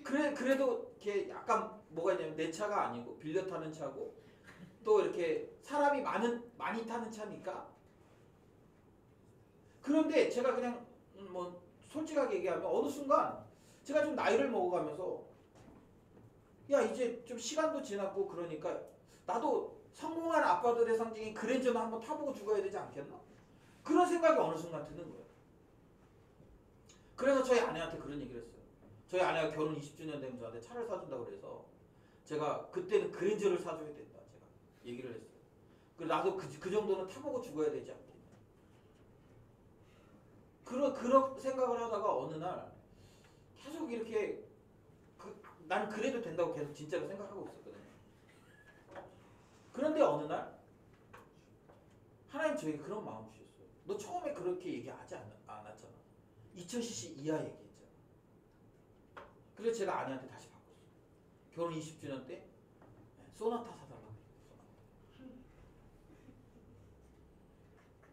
그래도 이렇게 약간 뭐가 있냐면 내 차가 아니고 빌려 타는 차고 또 이렇게 사람이 많이 타는 차니까. 그런데 제가 그냥 뭐 솔직하게 얘기하면 어느 순간 제가 좀 나이를 먹어가면서 야 이제 좀 시간도 지났고 그러니까 나도 성공한 아빠들의 상징인 그랜저는 한번 타보고 죽어야 되지 않겠나? 그런 생각이 어느 순간 드는 거예요. 그래서 저희 아내한테 그런 얘기를 했어요. 저희 아내가 결혼 20주년 되면 저한테 차를 사준다고 그래서 제가 그때는 그랜저를 사줘야 된다 제가 얘기를 했어요. 그리고 나도 그 정도는 타보고 죽어야 되지 않겠냐. 그런 생각을 하다가 어느 날 계속 이렇게 난 그래도 된다고 계속 진짜로 생각하고 있었거든요. 그런데 어느 날 하나님 저에게 그런 마음 주셨어요. 너 처음에 그렇게 얘기하지 않았잖아. 2000cc 이하 얘기했잖아. 그래서 제가 아내한테 다시 바꿨어요. 결혼 20주년 때 소나타 사달라고 했어요.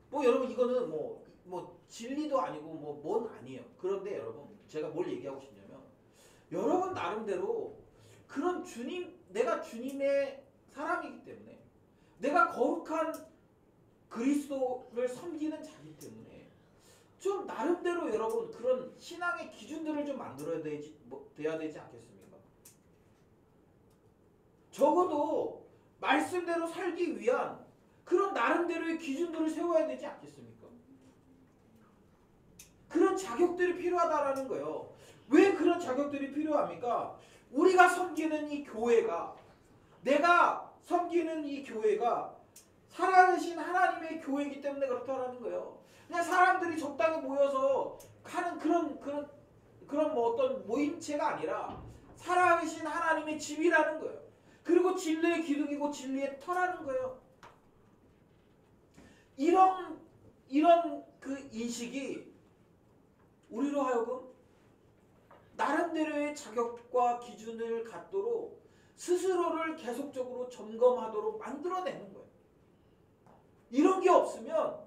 뭐 여러분 이거는 뭐 진리도 아니고 뭔 아니에요. 그런데 여러분 제가 뭘 얘기하고 싶냐면 여러분 나름대로 그런 내가 주님의 사람이기 때문에 내가 거룩한 그리스도를 섬기는 자기 때문에 좀 나름대로 여러분 그런 신앙의 기준들을 좀 만들어야 돼야 되지 않겠습니까? 적어도 말씀대로 살기 위한 그런 나름대로의 기준들을 세워야 되지 않겠습니까? 그런 자격들이 필요하다라는 거예요. 왜 그런 자격들이 필요합니까? 우리가 섬기는 이 교회가, 내가 섬기는 이 교회가 살아계신 하나님의 교회이기 때문에 그렇다라는 거예요. 그냥 사람들이 적당히 모여서 하는 그런 뭐 어떤 모임체가 아니라 살아계신 하나님의 집이라는 거예요. 그리고 진리의 기둥이고 진리의 터라는 거예요. 이런 그 인식이 우리로 하여금 나름대로의 자격과 기준을 갖도록 스스로를 계속적으로 점검하도록 만들어내는 거예요. 이런 게 없으면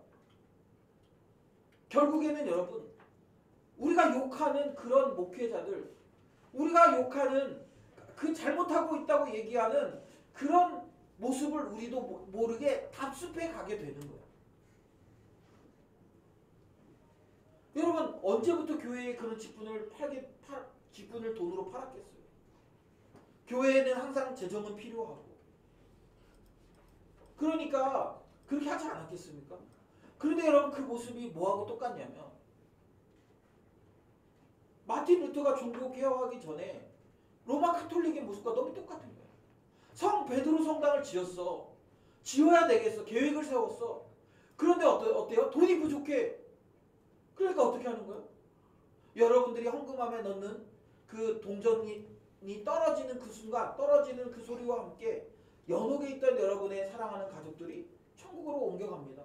결국에는 여러분 우리가 욕하는 그런 목회자들, 우리가 욕하는 그 잘못하고 있다고 얘기하는 그런 모습을 우리도 모르게 답습해 가게 되는 거예요. 여러분 언제부터 교회에 그런 직분을 돈으로 팔았겠어요? 교회에는 항상 재정은 필요하고 그러니까 그렇게 하지 않았겠습니까? 그런데 여러분 그 모습이 뭐하고 똑같냐면 마틴 루터가 종교 개혁하기 전에 로마 카톨릭의 모습과 너무 똑같은 거예요. 성 베드로 성당을 지었어. 지어야 되겠어. 계획을 세웠어. 그런데 어때요? 돈이 부족해. 그러니까 어떻게 하는 거예요? 여러분들이 헌금함에 넣는 그 동전이 떨어지는 그 순간, 떨어지는 그 소리와 함께 연옥에 있던 여러분의 사랑하는 가족들이 천국으로 옮겨갑니다.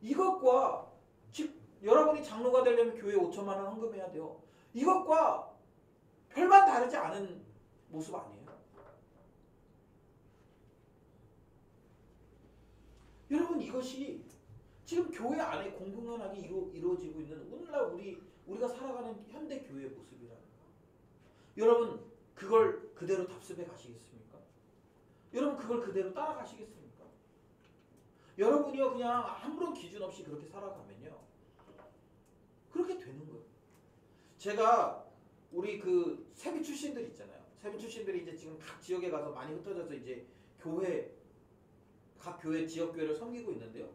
이것과 즉 여러분이 장로가 되려면 교회에 5천만 원 헌금해야 돼요. 이것과 별반 다르지 않은 모습 아니에요? 여러분 이것이 지금 교회 안에 공공연하게 이루어지고 있는 오늘날 우리가 살아가는 현대 교회의 모습이라는 거예요. 여러분 그걸 그대로 답습해 가시겠습니까? 여러분 그걸 그대로 따라가시겠습니까? 여러분이요 그냥 아무런 기준 없이 그렇게 살아가면요 그렇게 되는 거예요. 제가 우리 그 세비 출신들 있잖아요. 세비 출신들이 이제 지금 각 지역에 가서 많이 흩어져서 이제 각 교회 지역교회를 섬기고 있는데요.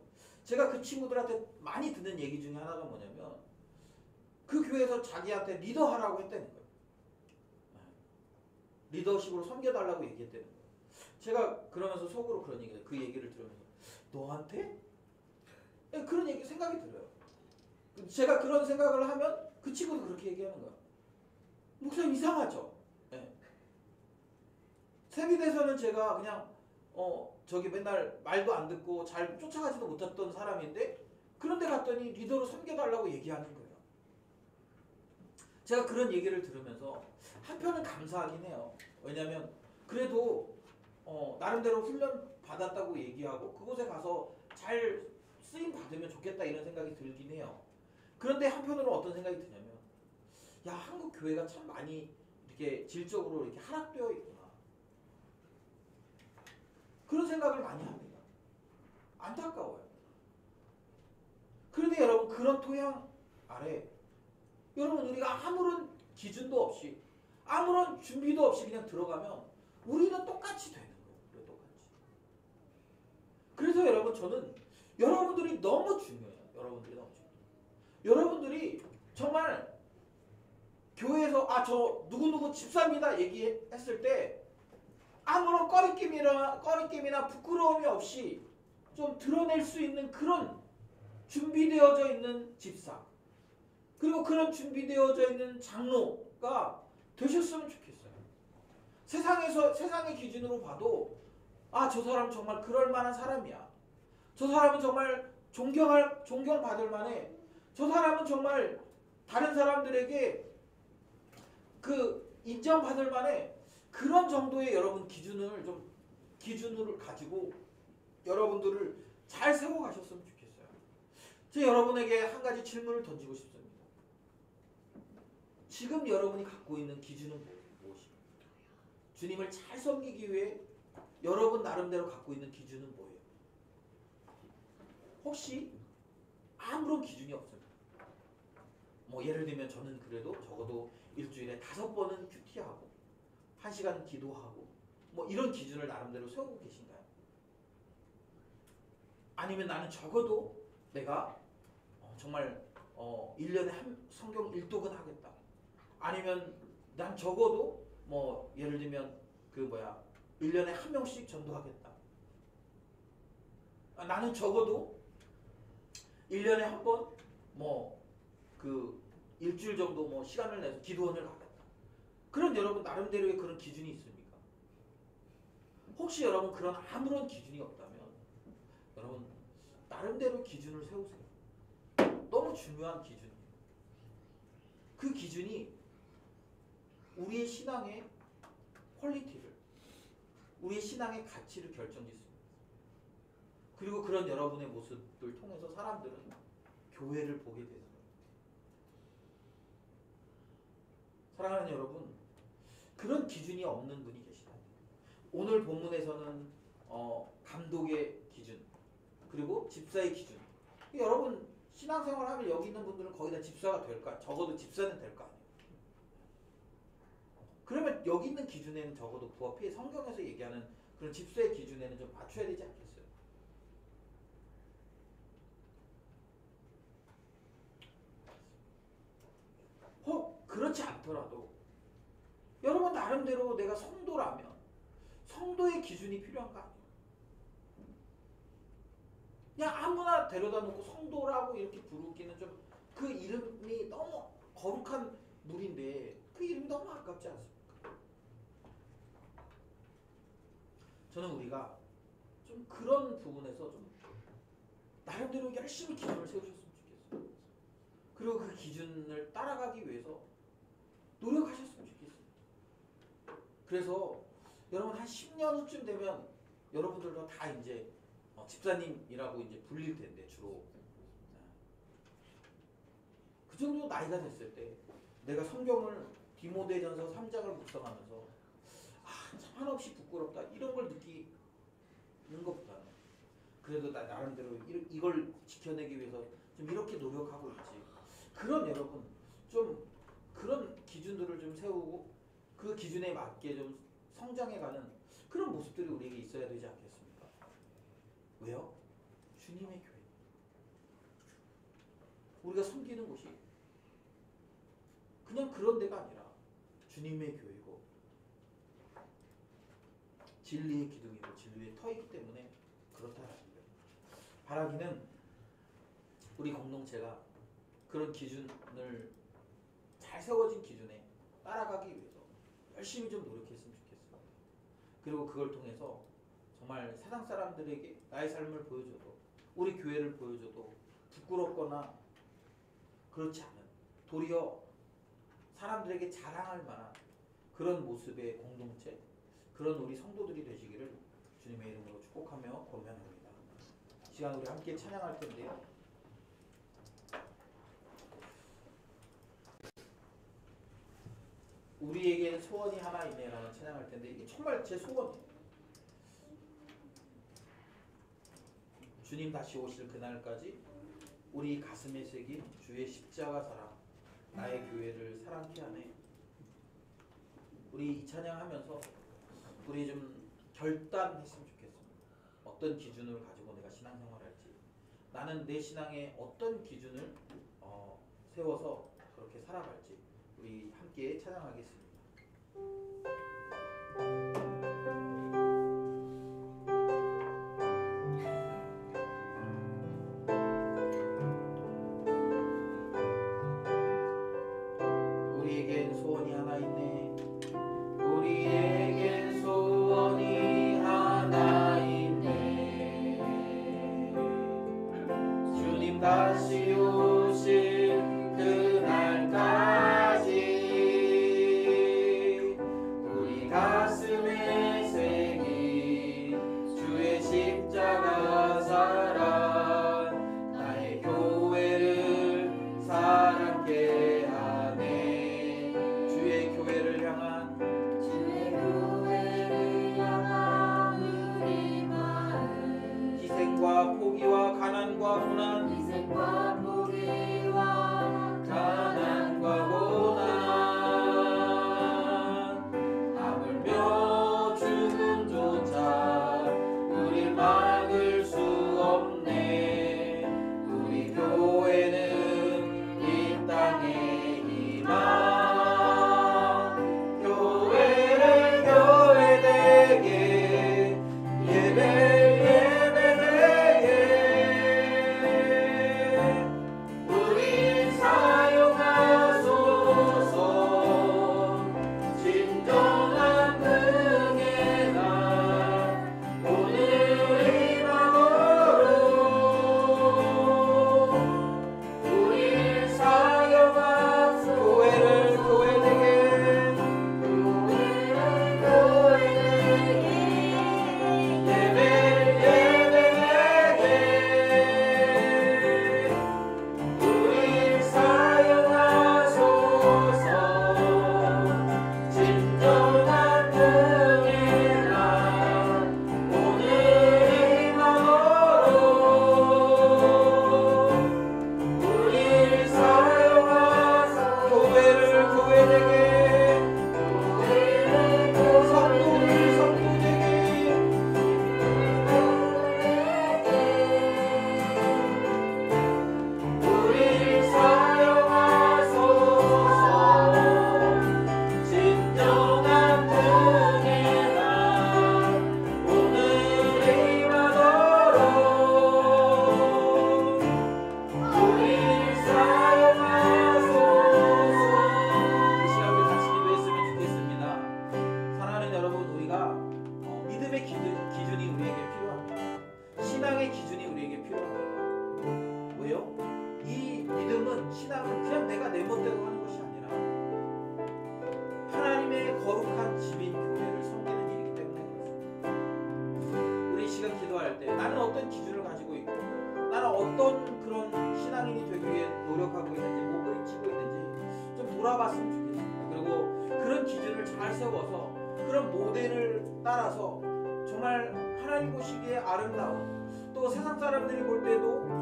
제가 그 친구들한테 많이 듣는 얘기 중에 하나가 뭐냐면 그 교회에서 자기한테 리더하라고 했다는 거예요. 리더십으로 섬겨달라고 얘기했다는 거예요. 제가 그러면서 속으로 그 얘기를 들으면서 너한테? 그런 얘기 생각이 들어요. 제가 그런 생각을 하면 그 친구도 그렇게 얘기하는 거예요. 목사님 이상하죠? 네. 세비대에서는 제가 그냥 저기 맨날 말도 안 듣고 잘 쫓아가지도 못했던 사람인데 그런데 갔더니 리더로 섬겨달라고 얘기하는 거예요. 제가 그런 얘기를 들으면서 한편은 감사하긴 해요. 왜냐면 그래도 나름대로 훈련 받았다고 얘기하고 그곳에 가서 잘 쓰임 받으면 좋겠다 이런 생각이 들긴 해요. 그런데 한편으로 어떤 생각이 드냐면 야 한국 교회가 참 많이 이렇게 질적으로 이렇게 하락되어 있구나. 그런 생각을 많이 합니다. 안타까워요. 그런데 여러분 그런 토양 아래 여러분 우리가 아무런 기준도 없이 아무런 준비도 없이 그냥 들어가면 우리는 똑같이 되는 거예요. 똑같이. 그래서 여러분 저는 여러분들이 너무 중요해요. 여러분들이 너무 중요해요. 여러분들이 정말 교회에서 저 누구누구 집사입니다 얘기했을 때 아무런 꺼리낌이나 부끄러움이 없이 좀 드러낼 수 있는 그런 준비되어져 있는 집사 그리고 그런 준비되어져 있는 장로가 되셨으면 좋겠어요. 세상의 기준으로 봐도 저 사람 정말 그럴 만한 사람이야. 저 사람은 정말 존경받을 만해. 저 사람은 정말 다른 사람들에게 그 인정받을 만해. 그런 정도의 여러분 기준을 가지고 여러분들을 잘 세워가셨으면 좋겠어요. 제가 여러분에게 한 가지 질문을 던지고 싶습니다. 지금 여러분이 갖고 있는 기준은 무엇입니까? 주님을 잘 섬기기 위해 여러분 나름대로 갖고 있는 기준은 뭐예요? 혹시 아무런 기준이 없습니다. 뭐 예를 들면 저는 그래도 적어도 일주일에 5번은 큐티하고 1시간 기도하고 뭐 이런 기준을 나름대로 세우고 계신가요? 아니면 나는 적어도 내가 정말 1년에 성경 1독은 하겠다. 아니면 난 적어도 뭐 예를 들면 1년에 1명씩 전도하겠다. 나는 적어도 1년에 한 번 일주일 정도 시간을 내서 기도원을 가겠다. 그런 여러분 나름대로의 그런 기준이 있습니까? 혹시 여러분 그런 아무런 기준이 없다면 여러분 나름대로 기준을 세우세요. 너무 중요한 기준이에요. 그 기준이 우리의 신앙의 퀄리티를 우리의 신앙의 가치를 결정짓습니다. 그리고 그런 여러분의 모습을 통해서 사람들은 교회를 보게 되는 거예요. 사랑하는 여러분, 그런 기준이 없는 분이 계시다. 오늘 본문에서는 감독의 기준, 그리고 집사의 기준. 여러분 신앙생활하면 여기 있는 분들은 거의 다 집사가 될까? 적어도 집사는 될 거 아니에요. 그러면 여기 있는 기준에는 적어도 부합해 성경에서 얘기하는 그런 집사의 기준에는 좀 맞춰야 되지 않겠어요? 그렇지 않더라도 여러분 나름대로 내가 성도라면 성도의 기준이 필요한 거 아니에요? 그냥 아무나 데려다 놓고 성도라고 이렇게 부르기는 좀 그 이름이 너무 거룩한 물인데 그 이름이 너무 아깝지 않습니까? 저는 우리가 좀 그런 부분에서 좀 나름대로 열심히 기준을 세우셨으면 좋겠어요. 그리고 그 기준을 따라가기 위해서 노력하셨으면 좋겠습니다. 그래서 여러분 한 10년 후쯤 되면 여러분들도 다 이제 집사님이라고 이제 불릴 텐데 주로 그 정도 나이가 됐을 때 내가 성경을 디모데전서 3장을 묵상하면서 참 한없이 부끄럽다 이런 걸 느끼는 것보다는 그래도 나 나름대로 이걸 지켜내기 위해서 좀 이렇게 노력하고 있지. 그런 여러분 좀 그런 기준들을 좀 세우고 그 기준에 맞게 좀 성장해가는 그런 모습들이 우리에게 있어야 되지 않겠습니까? 왜요? 주님의 교회. 우리가 섬기는 곳이 그냥 그런 데가 아니라 주님의 교회고 진리의 기둥이고 진리의 터이기 때문에 그렇다라는 거예요. 바라기는 우리 공동체가 그런 기준을 잘 세워진 기준에 따라가기 위해서 열심히 좀 노력했으면 좋겠습니다. 그리고 그걸 통해서 정말 세상 사람들에게 나의 삶을 보여줘도 우리 교회를 보여줘도 부끄럽거나 그렇지 않은 도리어 사람들에게 자랑할 만한 그런 모습의 공동체 그런 우리 성도들이 되시기를 주님의 이름으로 축복하며 권면합니다. 이 시간 우리 함께 찬양할 텐데요. 우리에겐 소원이 하나 있네라는 찬양할 텐데 이게 정말 제 소원이에요. 주님 다시 오실 그날까지 우리 가슴에 새긴 주의 십자가 사랑 나의 교회를 사랑케 하네. 우리 이 찬양하면서 우리 좀 결단했으면 좋겠습니다. 어떤 기준을 가지고 내가 신앙생활을 할지 나는 내 신앙에 어떤 기준을 세워서 그렇게 살아갈지 우리 함께 찬양하겠습니다. 우리에겐 소원이 하나 있네. 우리에겐 소원이 하나 있네. 주님 다시 오실 그날까지 우리 가슴에 새긴 주의 십자가 사랑 나의 교회를 사랑케 하네. 주의 교회를 향한 우리 마음 희생과 포기와 가난과 고난 희생과 포기와 가난과 고난 하물며 죽음조차 우릴 막을 수 없네. 우리 교회는 이 땅의 희망 교회를 교회되게 예배되게 신앙은 그냥 내가 내 멋대로 하는 것이 아니라 하나님의 거룩한 집인 교회를 섬기는 일이기 때문에 그렇습니다. 우리 이 시간 기도할 때 나는 어떤 기준을 가지고 있고 나는 어떤 그런 신앙인이 되기 위해 노력하고 있는지 몸을 치고 있는지 좀 돌아봤으면 좋겠습니다. 그리고 그런 기준을 잘 세워서 그런 모델을 따라서 정말 하나님 보시기에 아름다운 또 세상 사람들이 볼 때도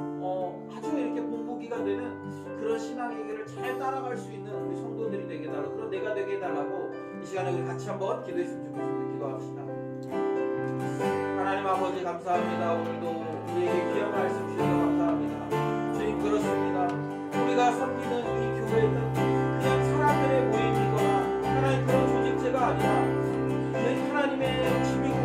아주 이렇게 본보기가 되는 그런 신앙의 길을 잘 따라갈 수 있는 우리 성도들이 되게 해달라고 그런 내가 되게 해달라고 이 시간에 우리 같이 한번 기도했으면 좋겠습니다. 기도합시다. 하나님 아버지 감사합니다. 오늘도 우리에게 귀한 말씀 주셔서 감사합니다. 주님 그렇습니다. 우리가 섬기는 이 교회는 그냥 사람들의 모임이거나 하나님 그런 조직체가 아니라 하나님의 집이고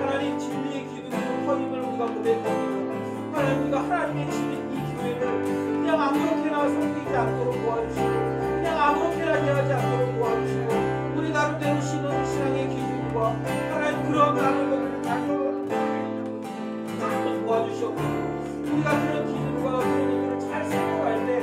하나님 진리의 기둥이고 터임을 우리가 고백합니다. 하나님 우리가 하나님의 집인 이 교회를 그냥 아무렇게나 섬기지 않도록 도와주시고 그냥 아무렇게나 대하지 않도록 도와주시고 우리 나름대로 신은 신앙의 기준과 하나님 그런 나는 것을 잘 도와주시옵소서. 우리가 그런 기준과 그런 것들을 잘 생각할 때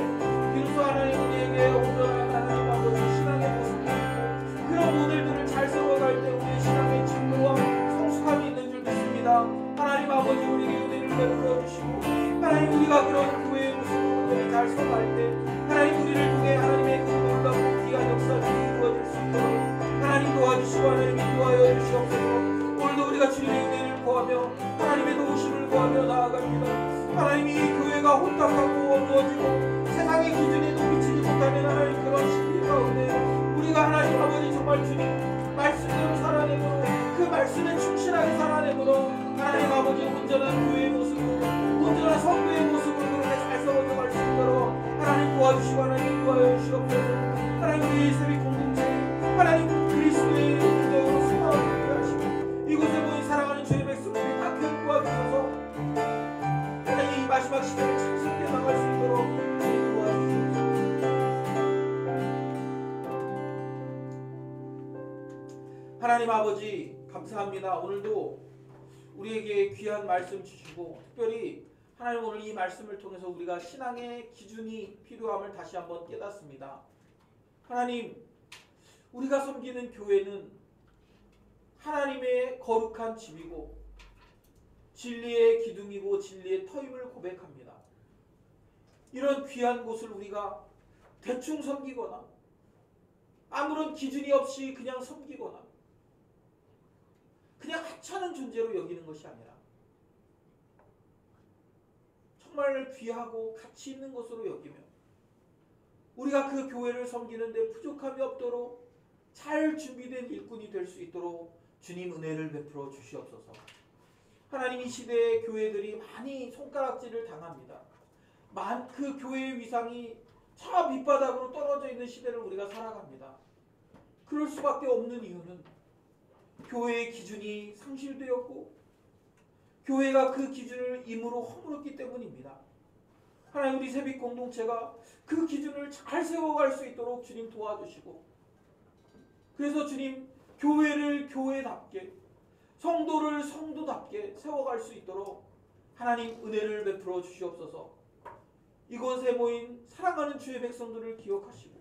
비로소 하나님 우리에게 온전한 하나님 아버지 신앙의 모습이 있고 그런 모델들을 잘 세워갈 때 우리의 신앙의 진보와 성숙함이 있는 줄 믿습니다. 하나님 아버지 우리에게 은혜를 베풀어 주시고 하나님 우리가 그런 교회의 모습을 잘 서갈 때 하나님 우리를 통해 하나님의 그 놀랍고 귀한 역사들이 이루어질 수 있도록 하나님 도와주시고 하나님 인도하여 주시옵소서. 오늘도 우리가 주님의 은혜를 구하며 하나님의 도우심을 구하며 나아갑니다. 하나님 이 교회가 혼탁하고 어두워지고 세상의 기준에 미치지 못하는 하나님 그런 시기 가운데 우리가 하나님 아버지 정말 주님 말씀대로 살아내므로 그 말씀에 충실하게 살아내므로 하나님 아버지 온전한 교회의 모습으로 온전한 성도의 모습으로 그렇게 잘 세워져갈 수 있도록 하나님 도와주시고 하나님 인도하여 주시옵소서. 하나님 우리 세비 공동체 하나님 그리스도의 능력으로 승화하게 하시고 이곳에 모인 사랑하는 주의 백성들이 다 견고하게 주셔서 하나님 이 마지막 시대를 참석해 나갈 수 있도록 주님 도와주시옵소서. 하나님 아버지 감사합니다. 오늘도 우리에게 귀한 말씀 주시고 특별히 하나님 오늘 이 말씀을 통해서 우리가 신앙의 기준이 필요함을 다시 한번 깨닫습니다. 하나님 우리가 섬기는 교회는 하나님의 거룩한 집이고 진리의 기둥이고 진리의 터임을 고백합니다. 이런 귀한 곳을 우리가 대충 섬기거나 아무런 기준이 없이 그냥 섬기거나 그냥 하찮은 존재로 여기는 것이 아니라 정말 귀하고 가치 있는 것으로 여기며 우리가 그 교회를 섬기는데 부족함이 없도록 잘 준비된 일꾼이 될 수 있도록 주님 은혜를 베풀어 주시옵소서. 하나님 이 시대의 교회들이 많이 손가락질을 당합니다. 그 교회의 위상이 저 밑바닥으로 떨어져 있는 시대를 우리가 살아갑니다. 그럴 수밖에 없는 이유는 교회의 기준이 상실되었고 교회가 그 기준을 임으로 허물었기 때문입니다. 하나님 우리 세빛 공동체가 그 기준을 잘 세워갈 수 있도록 주님 도와주시고 그래서 주님 교회를 교회답게 성도를 성도답게 세워갈 수 있도록 하나님 은혜를 베풀어 주시옵소서. 이곳에 모인 사랑하는 주의 백성들을 기억하시고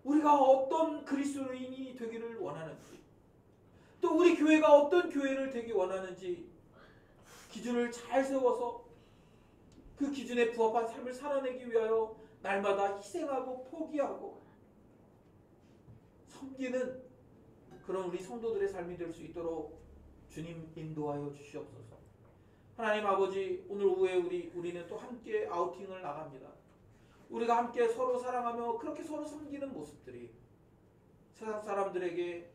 우리가 어떤 그리스도인이 되기를 원하는지 또 우리 교회가 어떤 교회를 되기 원하는지 기준을 잘 세워서 그 기준에 부합한 삶을 살아내기 위하여 날마다 희생하고 포기하고 섬기는 그런 우리 성도들의 삶이 될 수 있도록 주님 인도하여 주시옵소서. 하나님 아버지 오늘 오후에 우리는 또 함께 아우팅을 나갑니다. 우리가 함께 서로 사랑하며 그렇게 서로 섬기는 모습들이 세상 사람들에게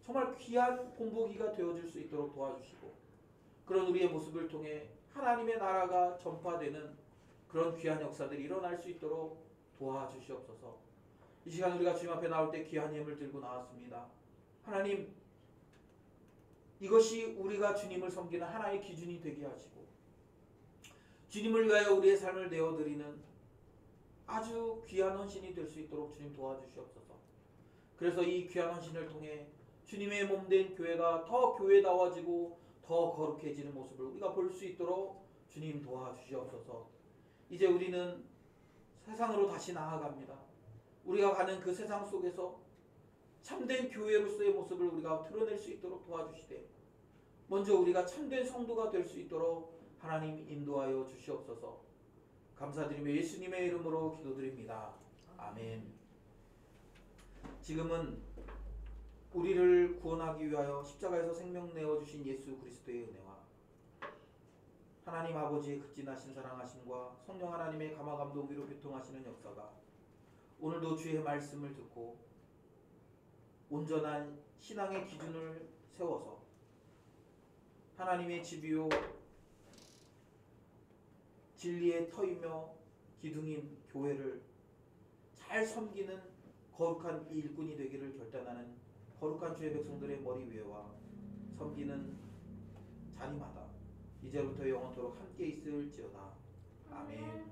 정말 귀한 본보기가 되어줄 수 있도록 도와주시고 그런 우리의 모습을 통해 하나님의 나라가 전파되는 그런 귀한 역사들이 일어날 수 있도록 도와주시옵소서. 이 시간 우리가 주님 앞에 나올 때 귀한 예물 들고 나왔습니다. 하나님 이것이 우리가 주님을 섬기는 하나의 기준이 되게 하시고 주님을 위하여 우리의 삶을 내어드리는 아주 귀한 헌신이 될 수 있도록 주님 도와주시옵소서. 그래서 이 귀한 헌신을 통해 주님의 몸된 교회가 더 교회다워지고 더 거룩해지는 모습을 우리가 볼 수 있도록 주님 도와주시옵소서. 이제 우리는 세상으로 다시 나아갑니다. 우리가 가는 그 세상 속에서 참된 교회로서의 모습을 우리가 드러낼 수 있도록 도와주시되, 먼저 우리가 참된 성도가 될 수 있도록 하나님 인도하여 주시옵소서. 감사드리며 예수님의 이름으로 기도드립니다. 아멘. 지금은 우리를 구원하기 위하여 십자가에서 생명 내어주신 예수 그리스도의 은혜와 하나님 아버지의 극진하신 사랑하심과 성령 하나님의 감화 감동 위로 교통하시는 역사가 오늘도 주의 말씀을 듣고 온전한 신앙의 기준을 세워서 하나님의 집이요 진리의 터이며 기둥인 교회를 잘 섬기는 거룩한 일꾼이 되기를 결단하는 거룩한 주의 백성들의 머리 위에와 섬기는 자리마다 이제부터 영원토록 함께 있을지어다. 아멘.